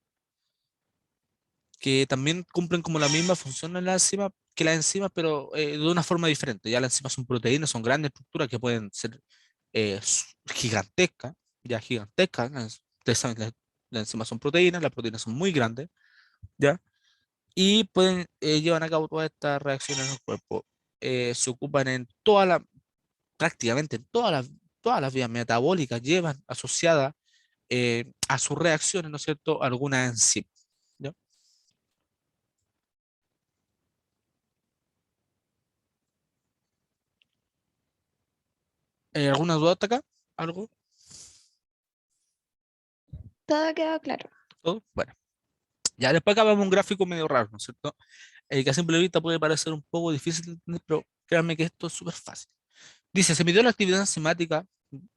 que también cumplen como la misma función en la enzima que las enzimas, pero de una forma diferente. Ya las enzimas son proteínas, son grandes estructuras que pueden ser gigantescas, ya gigantescas. Ustedes saben, las enzimas son proteínas, las proteínas son muy grandes, ¿ya? Y pueden, llevan a cabo todas estas reacciones en el cuerpo. Se ocupan en prácticamente en todas las vías metabólicas, llevan asociada a sus reacciones, ¿no es cierto?, alguna enzima, ¿ya? ¿Alguna duda hasta acá? ¿Algo? Todo quedó claro. ¿Todo? Bueno, ya después acá vemos un gráfico medio raro, ¿no es cierto? Que a simple vista puede parecer un poco difícil de entender, pero créanme que esto es súper fácil. Dice, se midió la actividad enzimática,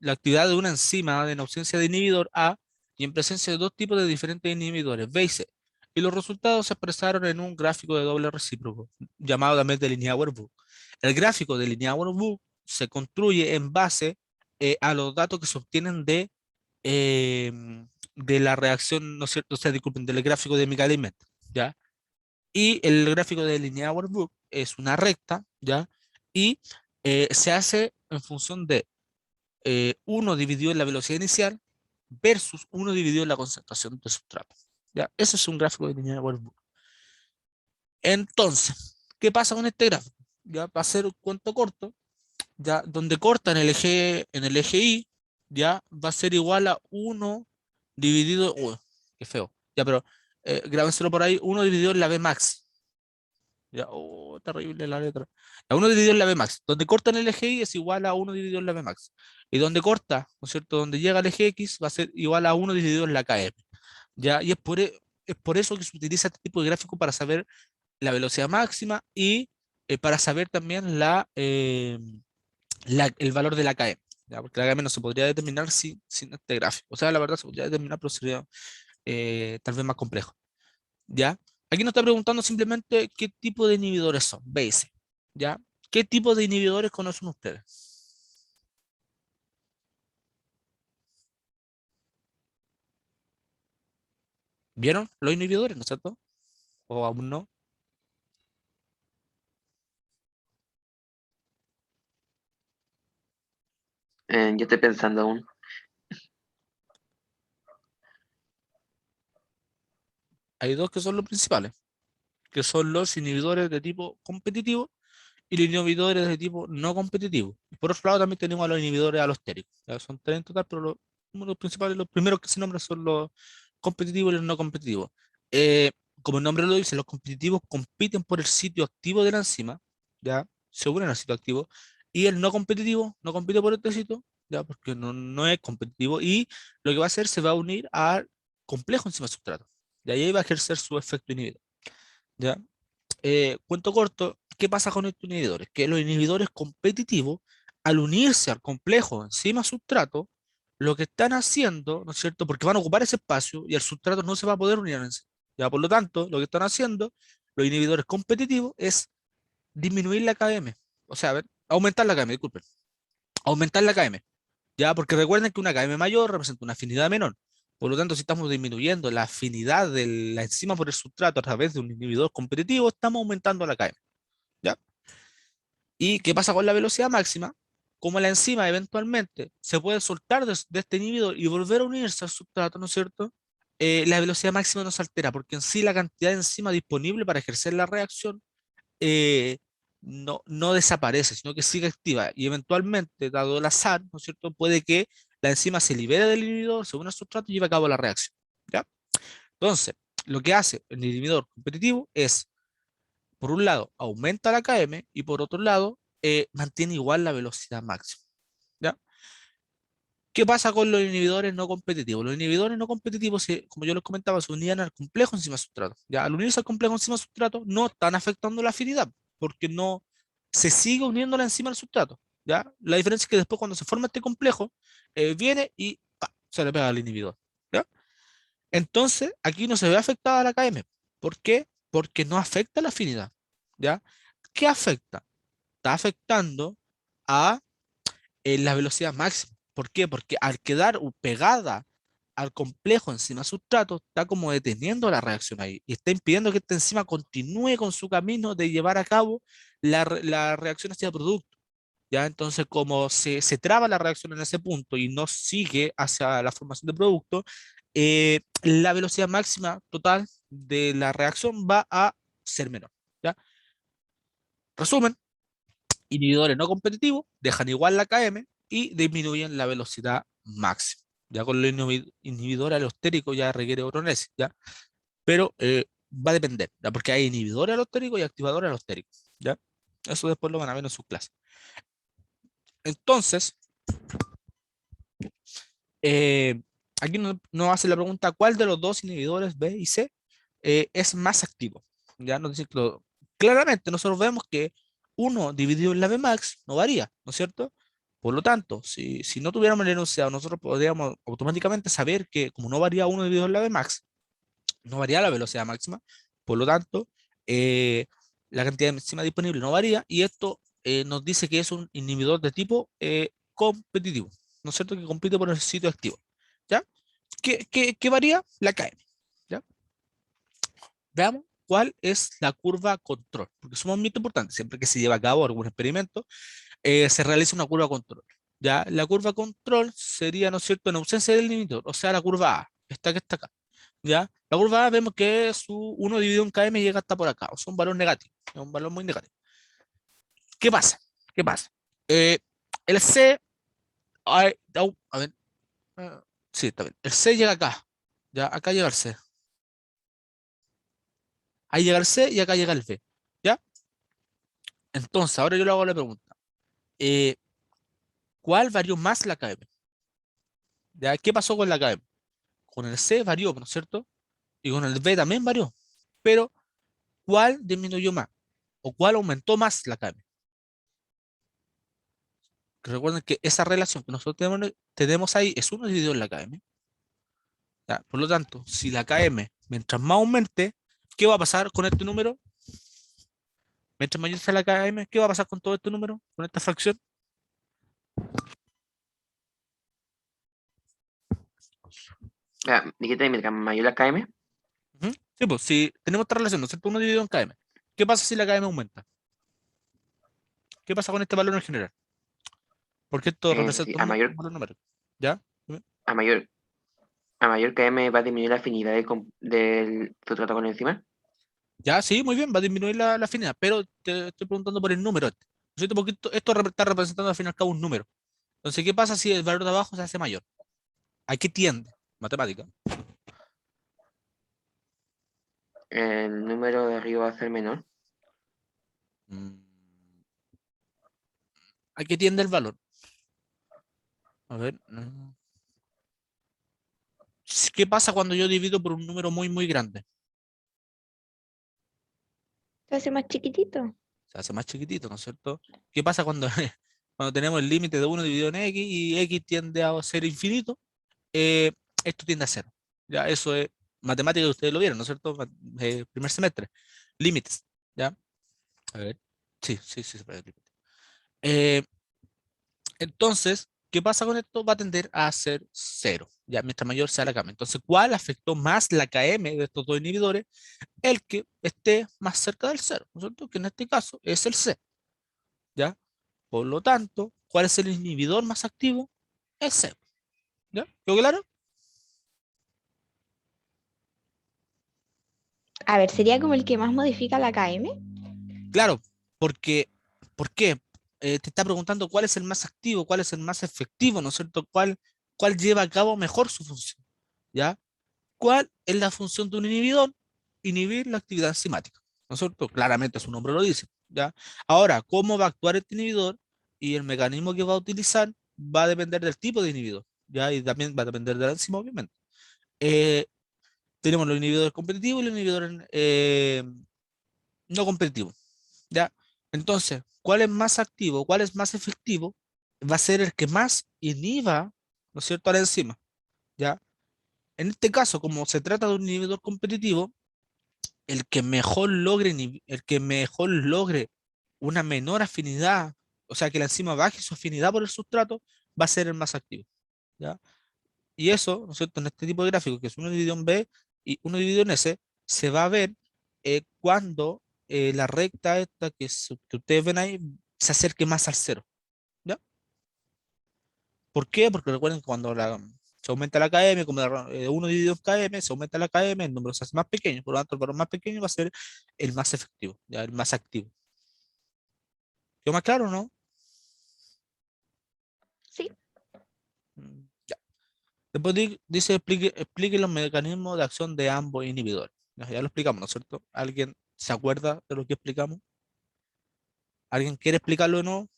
la actividad de una enzima en ausencia de inhibidor A y en presencia de dos tipos de diferentes inhibidores, B y C. Y los resultados se expresaron en un gráfico de doble recíproco, llamado también de Linear-Workbook. El gráfico de Linear-Workbook se construye en base a los datos que se obtienen eh, de la reacción, ¿no es cierto? O sea, disculpen, del gráfico de Michaelis-Menten, ¿ya? Y el gráfico de Linear-Workbook es una recta, ¿ya? Y se hace en función de 1 dividido en la velocidad inicial versus 1 dividido en la concentración de sustrato. ¿Ya? Ese es un gráfico de Linear-Workbook. Entonces, ¿qué pasa con este gráfico? Ya va a ser un cuento corto, ya donde corta en el eje Y, ya va a ser igual a 1 dividido, uy, qué feo, ya, pero grábenselo por ahí, 1 dividido en la B max. Ya, oh, terrible la letra. A 1 dividido en la B max. Donde corta en el eje Y es igual a 1 dividido en la B max. Y donde corta, ¿no es cierto? Donde llega al eje X va a ser igual a 1 dividido en la KM. Ya, y es por eso que se utiliza este tipo de gráfico para saber la velocidad máxima y para saber también el valor de la KM. ¿Ya? Porque la KM no se podría determinar sin este gráfico. O sea, la verdad se podría determinar, pero sería tal vez más complejo. ¿Ya? Aquí nos está preguntando simplemente qué tipo de inhibidores son, B y C, ¿ya? ¿Qué tipo de inhibidores conocen ustedes? ¿Vieron los inhibidores, no es cierto? ¿O aún no? Yo estoy pensando aún. Hay dos que son los principales. que son los inhibidores de tipo competitivo y los inhibidores de tipo no competitivo. Y por otro lado también tenemos a los inhibidores alostéricos. Ya son tres en total, pero uno de los principales, los primeros que se nombran son los competitivos y los no competitivos. Eh, Como el nombre lo dice, los competitivos compiten por el sitio activo de la enzima, ya, se unen al sitio activo, y el no competitivo no compite por este sitio, ya, porque no es competitivo, y lo que va a hacer se va a unir al complejo enzima sustrato, y ahí va a ejercer su efecto inhibidor, ya. Cuento corto, ¿qué pasa con estos inhibidores? Que los inhibidores competitivos, al unirse al complejo enzima sustrato, lo que están haciendo, ¿no es cierto? Porque van a ocupar ese espacio y el sustrato no se va a poder unir al enzima. Ya, por lo tanto, lo que están haciendo los inhibidores competitivos es disminuir la KM. O sea, a ver, aumentar la KM, disculpen. Aumentar la KM. Ya, porque recuerden que una KM mayor representa una afinidad menor. Por lo tanto, si estamos disminuyendo la afinidad de la enzima por el sustrato a través de un inhibidor competitivo, estamos aumentando la KM. ¿Ya? ¿Y qué pasa con la velocidad máxima? Como la enzima eventualmente se puede soltar de este inhibidor y volver a unirse al sustrato, ¿no es cierto? La velocidad máxima no se altera porque en sí la cantidad de enzima disponible para ejercer la reacción eh, no desaparece, sino que sigue activa y eventualmente, dado el azar, ¿no es cierto? Puede que la enzima se libere del inhibidor, se une al sustrato y lleve a cabo la reacción, ¿ya? Entonces, lo que hace el inhibidor competitivo es por un lado, aumenta la KM y por otro lado, mantiene igual la velocidad máxima. ¿Ya? ¿Qué pasa con los inhibidores no competitivos? Los inhibidores no competitivos, como yo les comentaba, se unían al complejo enzima sustrato. ¿Ya? Al unirse al complejo enzima sustrato, no están afectando la afinidad, porque no se sigue uniendo la enzima al sustrato. ¿Ya? La diferencia es que después, cuando se forma este complejo, viene y ¡pa! Se le pega al inhibidor. ¿Ya? Entonces, aquí no se ve afectada la KM. ¿Por qué? Porque no afecta la afinidad. ¿Ya? ¿Qué afecta? Está afectando a la velocidad máxima. ¿Por qué? Porque al quedar pegada al complejo enzima sustrato, está como deteniendo la reacción ahí y está impidiendo que esta enzima continúe con su camino de llevar a cabo la reacción hacia el producto. ¿Ya? Entonces, como se traba la reacción en ese punto y no sigue hacia la formación de producto, la velocidad máxima total de la reacción va a ser menor. ¿Ya? Resumen, inhibidores no competitivos dejan igual la KM y disminuyen la velocidad máxima. Ya con los inhibidores alostéricos ya requiere otro análisis, ¿ya? Pero va a depender, ¿ya? Porque hay inhibidores alostéricos y activadores alostéricos, ¿ya? Eso después lo van a ver en su clase. Entonces, eh, aquí nos hace la pregunta, ¿cuál de los dos inhibidores B y C es más activo? Ya nos dice claramente nosotros vemos que uno dividido en la Bmax no varía, ¿no es cierto? Por lo tanto, si no tuviéramos el enunciado, nosotros podríamos automáticamente saber que como no varía uno dividido en la Bmax, no varía la velocidad máxima, por lo tanto, eh, la cantidad de enzima disponible no varía y esto nos dice que es un inhibidor de tipo competitivo, ¿no es cierto? Que compite por el sitio activo, ¿ya? ¿Qué varía? La KM, ¿ya? Veamos cuál es la curva control, porque es muy importante. Siempre que se lleva a cabo algún experimento, se realiza una curva control. Ya, la curva control sería, ¿no es cierto?, en ausencia del inhibidor, o sea, la curva A, esta que está acá. Ya, la curva A vemos que su 1 dividido en km llega hasta por acá, o sea, un valor negativo, es un valor muy negativo. ¿Qué pasa? ¿Qué pasa? Eh, el C, a ver, sí, está bien. El C llega acá, ya, acá llega el C. Ahí llega el C y acá llega el B. ¿Ya? Entonces, ahora yo le hago la pregunta. eh, ¿Cuál varió más la KM? ¿Ya? ¿Qué pasó con la KM? Con el C varió, ¿no es cierto? Y con el B también varió. Pero, ¿cuál disminuyó más? ¿O cuál aumentó más la KM? Que recuerden que esa relación que nosotros tenemos ahí es 1 dividido en la KM. ¿Ya? Por lo tanto, si la KM, mientras más aumente, ¿qué va a pasar con este número? Mientras mayor sea la KM, ¿qué va a pasar con todo este número? Con esta fracción. Dijiste mientras mayor la KM. Ujú. Sí, pues si tenemos esta relación, ¿no es cierto? 1 dividido en KM. ¿Qué pasa si la KM aumenta? ¿Qué pasa con este valor en general? Porque esto Sí, representa un valor numérico. ¿Ya? Dime. a mayor, a mayor KM va a disminuir la afinidad del sustrato con la enzima. Ya, sí, muy bien, va a disminuir la afinidad, pero te estoy preguntando por el número este. ¿No es cierto? Porque esto está representando al fin y al cabo un número. Entonces, ¿qué pasa si el valor de abajo se hace mayor? ¿A qué tiende? Matemática. El número de arriba va a ser menor. Mm, ¿A qué tiende el valor? A ver. ¿Qué pasa cuando yo divido por un número muy, muy grande? Se hace más chiquitito. Se hace más chiquitito, ¿no es cierto? ¿Qué pasa cuando, cuando tenemos el límite de uno dividido en x y x tiende a ser infinito? Eh, Esto tiende a cero. Ya, eso es matemática, ustedes lo vieron, ¿no es cierto? Primer semestre. Límites. ¿Ya? A ver. Sí, sí, sí, se puede. Eh, entonces, ¿qué pasa con esto? Va a tender a ser cero. Ya, mientras mayor sea la KM. Entonces, ¿cuál afectó más la KM de estos dos inhibidores? El que esté más cerca del cero, ¿no es cierto? Que en este caso es el C. ¿Ya? Por lo tanto, ¿cuál es el inhibidor más activo? El C. ¿Ya? ¿Quedó claro? A ver, sería como el que más modifica la KM. Claro, porque, ¿por qué? Te está preguntando cuál es el más activo, cuál es el más efectivo, ¿no es cierto? ¿Cuál lleva a cabo mejor su función? ¿Ya? ¿Cuál es la función de un inhibidor? Inhibir la actividad enzimática, ¿no es cierto? Claramente su nombre lo dice, ¿ya? Ahora, ¿cómo va a actuar este inhibidor? Y el mecanismo que va a utilizar va a depender del tipo de inhibidor, ¿ya? Y también va a depender de la enzima, obviamente. Eh, Tenemos los inhibidores competitivos y los inhibidores no competitivos, ¿ya? Entonces, ¿cuál es más activo, cuál es más efectivo? Va a ser el que más inhiba, ¿no es cierto?, a la enzima, ¿ya? En este caso, como se trata de un inhibidor competitivo, el que mejor logre una menor afinidad, o sea, que la enzima baje su afinidad por el sustrato, va a ser el más activo, ¿ya? Y eso, ¿no es cierto?, en este tipo de gráfico, que es uno dividido en B y uno dividido en S, se va a ver cuando la recta esta que ustedes ven ahí se acerque más al cero, ¿ya? ¿Por qué? Porque recuerden que cuando se aumenta la KM, como 1 dividido en KM, se aumenta la KM, el número se hace más pequeño, por lo tanto el valor más pequeño va a ser el más efectivo, ¿ya? El más activo. ¿Quedó más claro o no? Sí. Ya. Después dice, explique los mecanismos de acción de ambos inhibidores. Ya lo explicamos, ¿no es cierto? ¿Alguien se acuerda de lo que explicamos? ¿Alguien quiere explicarlo o no?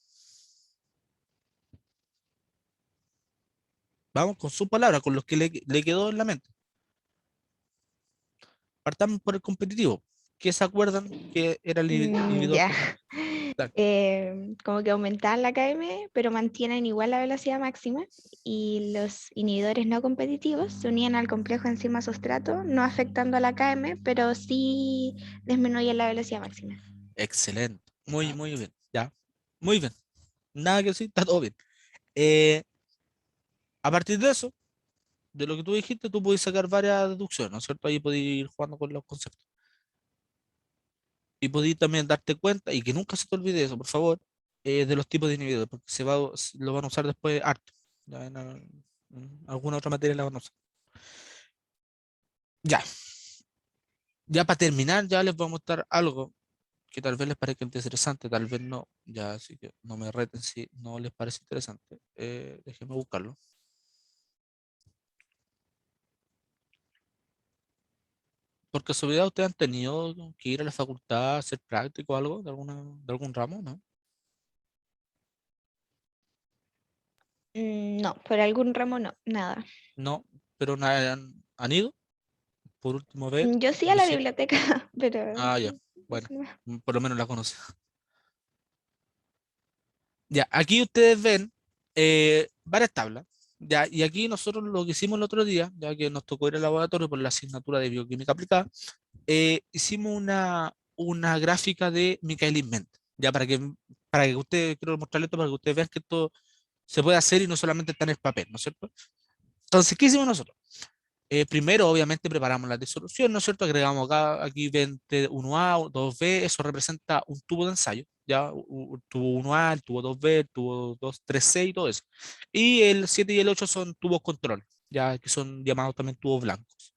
Vamos con sus palabras, con los que le quedó en la mente. Partamos por el competitivo. ¿Qué se acuerdan que era el inhibidor Ya. competitivo? Como que aumentan la KM, pero mantienen igual la velocidad máxima. Y los inhibidores no competitivos se unían al complejo enzima-sustrato, no afectando a la KM, pero sí disminuyen la velocidad máxima. Excelente. Muy, muy bien. Ya. Muy bien. Nada que decir, está todo bien. Eh, a partir de eso, de lo que tú dijiste, tú puedes sacar varias deducciones, ¿no es cierto? Ahí puedes ir jugando con los conceptos. Y podéis también darte cuenta, y que nunca se te olvide eso, por favor, de los tipos de inhibidores, porque lo van a usar después harto. Ya en alguna otra materia la van a usar. Ya, ya para terminar, ya les voy a mostrar algo que tal vez les parezca interesante, tal vez no. Ya, así que no me reten si no les parece interesante. Déjenme buscarlo. Por casualidad, ¿ustedes han tenido que ir a la facultad a hacer práctico o algo de algún ramo, no? No, por algún ramo no, nada. No, pero han ido, por último ver. Yo sí a la biblioteca, pero Ah, ya. Bueno, eso no. por lo menos la conoce. Ya, aquí ustedes ven varias tablas. Ya, y aquí nosotros lo que hicimos el otro día, ya que nos tocó ir al laboratorio por la asignatura de bioquímica aplicada, hicimos una gráfica de Michaelis Menten. Ya, para que ustedes, quiero mostrarles esto para que ustedes vean que esto se puede hacer y no solamente está en el papel, ¿no es cierto? Entonces, ¿qué hicimos nosotros? Primero, obviamente, preparamos la disolución, ¿no es cierto? Agregamos acá, aquí 21A, 2B, eso representa un tubo de ensayo, ¿ya? El tubo 1A, el tubo 2B, el tubo 2, 3C y todo eso. Y el 7 y el 8 son tubos control, ya que son llamados también tubos blancos.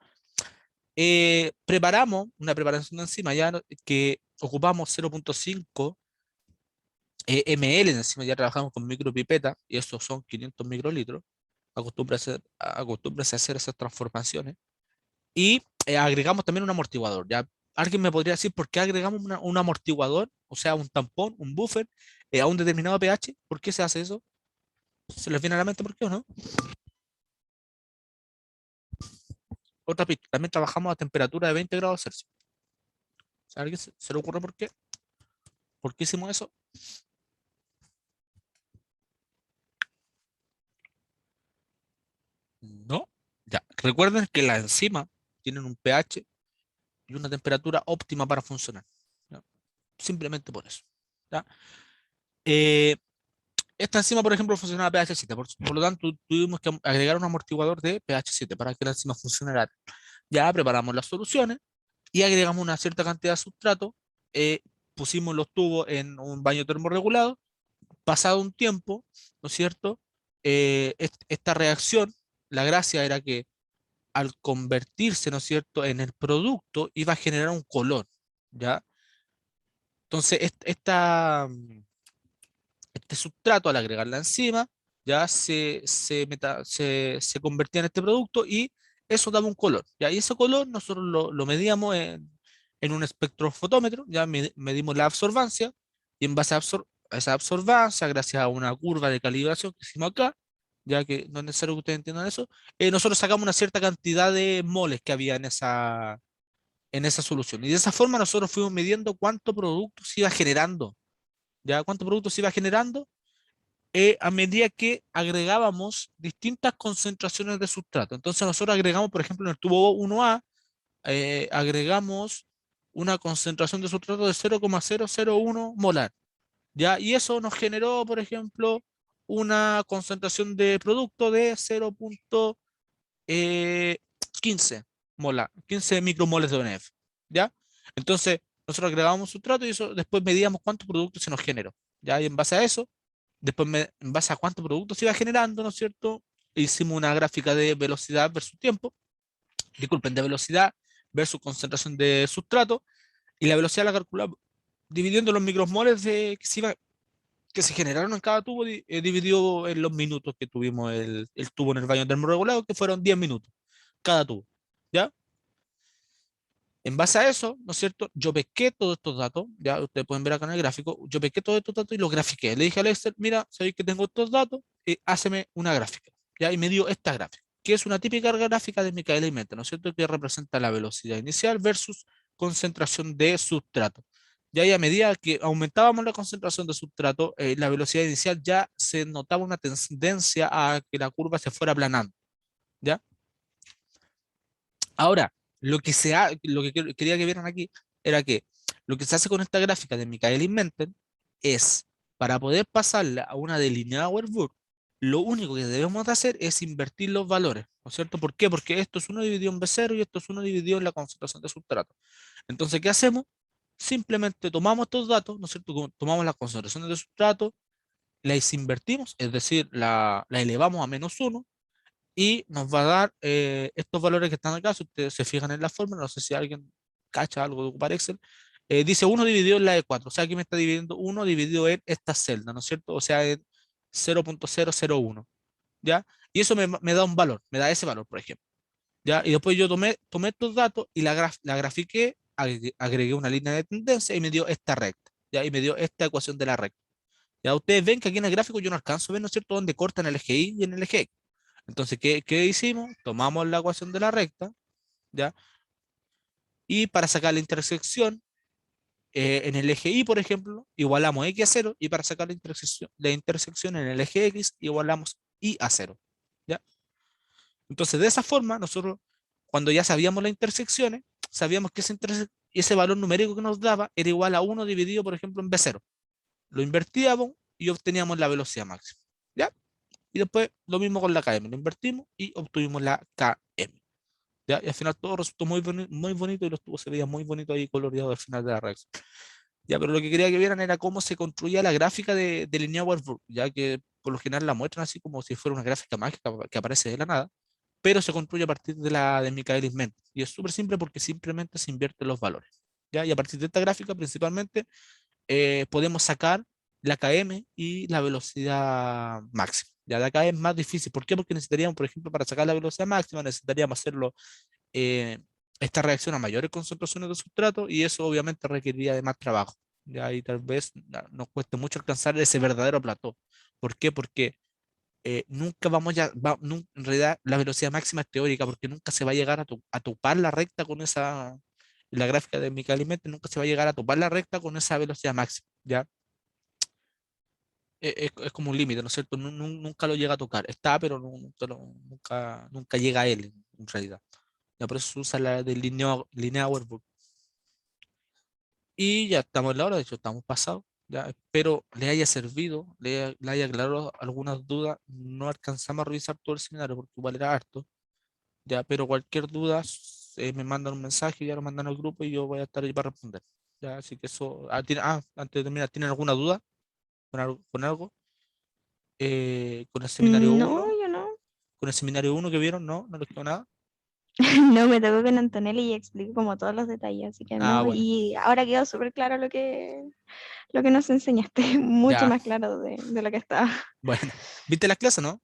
preparamos una preparación de enzima ya que ocupamos 0.5 ml de enzima, ya trabajamos con micropipeta y esos son 500 microlitros. Acostúmbrase a hacer esas transformaciones. Y agregamos también un amortiguador. ¿Ya? ¿Alguien me podría decir por qué agregamos un amortiguador, o sea, un tampón, un buffer, a un determinado pH? ¿Por qué se hace eso? ¿Se les viene a la mente por qué o no? Otra pista, también trabajamos a temperatura de 20 grados Celsius. ¿A alguien se le ocurre por qué? ¿Por qué hicimos eso? No. Ya, recuerden que las enzimas tienen un pH y una temperatura óptima para funcionar. ¿Ya? Simplemente por eso. ¿Ya? Eh, Esta enzima, por ejemplo, funcionaba a pH 7, por lo tanto tuvimos que agregar un amortiguador de pH 7 para que la enzima funcionara. Ya preparamos las soluciones y agregamos una cierta cantidad de sustrato, eh, pusimos los tubos en un baño termorregulado, pasado un tiempo, ¿no es cierto? Esta reacción, la gracia era que al convertirse, ¿no es cierto?, en el producto, iba a generar un color, ¿ya? Entonces, este sustrato, al agregar la enzima, ya se convertía en este producto y eso daba un color. ¿Ya? Y ese color nosotros lo medíamos en un espectrofotómetro, ya medimos la absorbancia y en base a esa absorbancia, gracias a una curva de calibración que hicimos acá, ya que no es necesario que ustedes entiendan eso, nosotros sacamos una cierta cantidad de moles que había en esa solución. Y de esa forma nosotros fuimos midiendo cuánto producto se iba generando, ya cuánto producto se iba generando a medida que agregábamos distintas concentraciones de sustrato. Entonces nosotros agregamos, por ejemplo, en el tubo 1A, agregamos una concentración de sustrato de 0,001 molar, ¿ya? Y eso nos generó, por ejemplo, una concentración de producto de 0,15 molar, 15 micromoles de ONF, ¿ya? Entonces, nosotros agregamos sustrato y eso después medíamos cuánto producto se nos generó, ¿ya? Y en base a eso, después, en base a cuánto producto se iba generando, ¿no es cierto? Hicimos una gráfica de velocidad versus tiempo, disculpen, de velocidad versus concentración de sustrato, y la velocidad la calculamos dividiendo los micromoles que se generaron en cada tubo, dividido en los minutos que tuvimos el tubo en el baño termorregulado, que fueron 10 minutos cada tubo, ¿ya? En base a eso, ¿no es cierto? Yo pesqué todos estos datos, ya ustedes pueden ver acá en el gráfico, yo pesqué todos estos datos y los grafiqué. Le dije al Excel, mira, sabéis que tengo estos datos, háceme una gráfica, ¿ya? Y me dio esta gráfica, que es una típica gráfica de Michaelis Menten, ¿no es cierto? Que representa la velocidad inicial versus concentración de sustrato. Ya y a medida que aumentábamos la concentración de sustrato, la velocidad inicial ya se notaba una tendencia a que la curva se fuera aplanando, ¿ya? Ahora, lo que quería que vieran aquí era que lo que se hace con esta gráfica de Michaelis-Menten es, para poder pasarla a una delineada Warburg, lo único que debemos de hacer es invertir los valores, ¿no es cierto? ¿Por qué? Porque esto es 1 dividido en B0 y esto es 1 dividido en la concentración de sustrato. Entonces, ¿qué hacemos? Simplemente tomamos estos datos, ¿no es cierto? Tomamos las concentraciones de sustrato, las invertimos, es decir, la elevamos a -1 y nos va a dar estos valores que están acá. Si ustedes se fijan en la fórmula, no sé si alguien cacha algo de ocupar Excel, dice 1 dividido en la de 4, o sea, aquí me está dividiendo 1 dividido en esta celda, ¿no es cierto? O sea, en 0,001, ¿ya? Y eso me da un valor, me da ese valor, por ejemplo, ¿ya? Y después yo tomé estos datos y la grafiqué, agregué una línea de tendencia y me dio esta recta, ¿ya? Y me dio esta ecuación de la recta. Ya ustedes ven que aquí en el gráfico yo no alcanzo a ver, ¿no es cierto?, dónde cortan el eje Y y en el eje X. Entonces, ¿qué hicimos? Tomamos la ecuación de la recta, ¿ya? Y para sacar la intersección en el eje Y, por ejemplo, igualamos X a 0, y para sacar la intersección en el eje X, igualamos Y a 0, ¿ya? Entonces, de esa forma, nosotros, cuando ya sabíamos las intersecciones, sabíamos que ese valor numérico que nos daba era igual a 1 dividido, por ejemplo, en B0. Lo invertíamos y obteníamos la velocidad máxima, ¿ya? Y después lo mismo con la KM, lo invertimos y obtuvimos la KM. ¿Ya? Y al final todo resultó muy bonito y los tubos se veían muy bonitos ahí coloreados al final de la reacción. Ya, pero lo que quería que vieran era cómo se construía la gráfica de linear Warburg, ya que por lo general la muestran así como si fuera una gráfica mágica que aparece de la nada. pero se construye a partir de Michaelis-Menten. Y es súper simple porque simplemente se invierten los valores. ¿Ya? Y a partir de esta gráfica, principalmente, podemos sacar la KM y la velocidad máxima. Ya de acá es más difícil. ¿Por qué? Porque necesitaríamos, por ejemplo, para sacar la velocidad máxima, necesitaríamos hacerlo eh, esta reacción a mayores concentraciones de sustrato y eso obviamente requeriría de más trabajo. Ya, y tal vez nos cueste mucho alcanzar ese verdadero plató. ¿Por qué? Porque nunca vamos en realidad la velocidad máxima es teórica porque nunca se va a llegar a topar la recta con esa, la gráfica de Michaelis-Menten nunca se va a llegar a topar la recta con esa velocidad máxima, ¿ya? Es como un límite, ¿no es cierto? Nunca lo llega a tocar. Está, pero nunca llega a él en realidad. Ya por eso se usa la de Linear. Y ya estamos en la hora, de hecho estamos pasados. Ya espero le haya servido, le haya aclarado algunas dudas. No alcanzamos a revisar todo el seminario porque igual era harto. Ya, pero cualquier duda me mandan un mensaje, ya lo mandan al grupo y yo voy a estar ahí para responder. Ya, así que eso. Antes de terminar, ¿tienen alguna duda con algo? Con el seminario No, uno yo no. con el seminario uno que vieron, no les quedó nada. No, me tocó con Antonelli y explico como todos los detalles, así que Ah, no. bueno, Y ahora quedó súper claro lo que nos enseñaste, mucho ya, más claro de lo que estaba. bueno. ¿Viste las clases, no?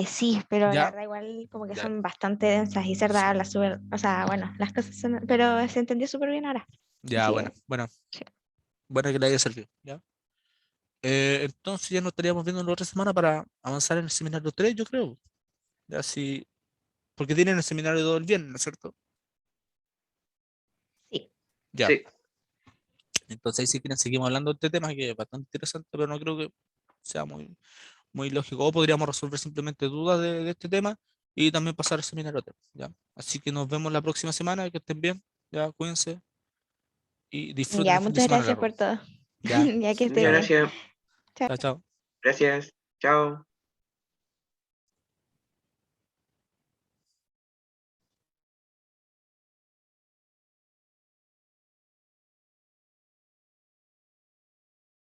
Sí, pero la Ya, verdad igual como que ya, son bastante densas y Cerda habla súper, o sea, bueno, las cosas son, pero se entendió súper bien ahora. ya, Así bueno, que, bueno, sí. bueno que le haya servido, ya. Entonces ya nos estaríamos viendo la otra semana para avanzar en el seminario 3 yo creo. Ya sí, porque tienen el seminario 2 el viernes, ¿no es cierto? Sí. Ya. Sí, Entonces ahí si quieren seguimos hablando de este tema que es bastante interesante, pero no creo que sea muy lógico. O podríamos resolver simplemente dudas de este tema y también pasar al seminario 3, ¿ya? Así que nos vemos la próxima semana, que estén bien, ya, cuídense y disfruten Ya, el fin de muchas semana gracias largo. por todo. Ya, Ya que esté muchas bien. gracias. Chao. chao, chao. Gracias. Chao.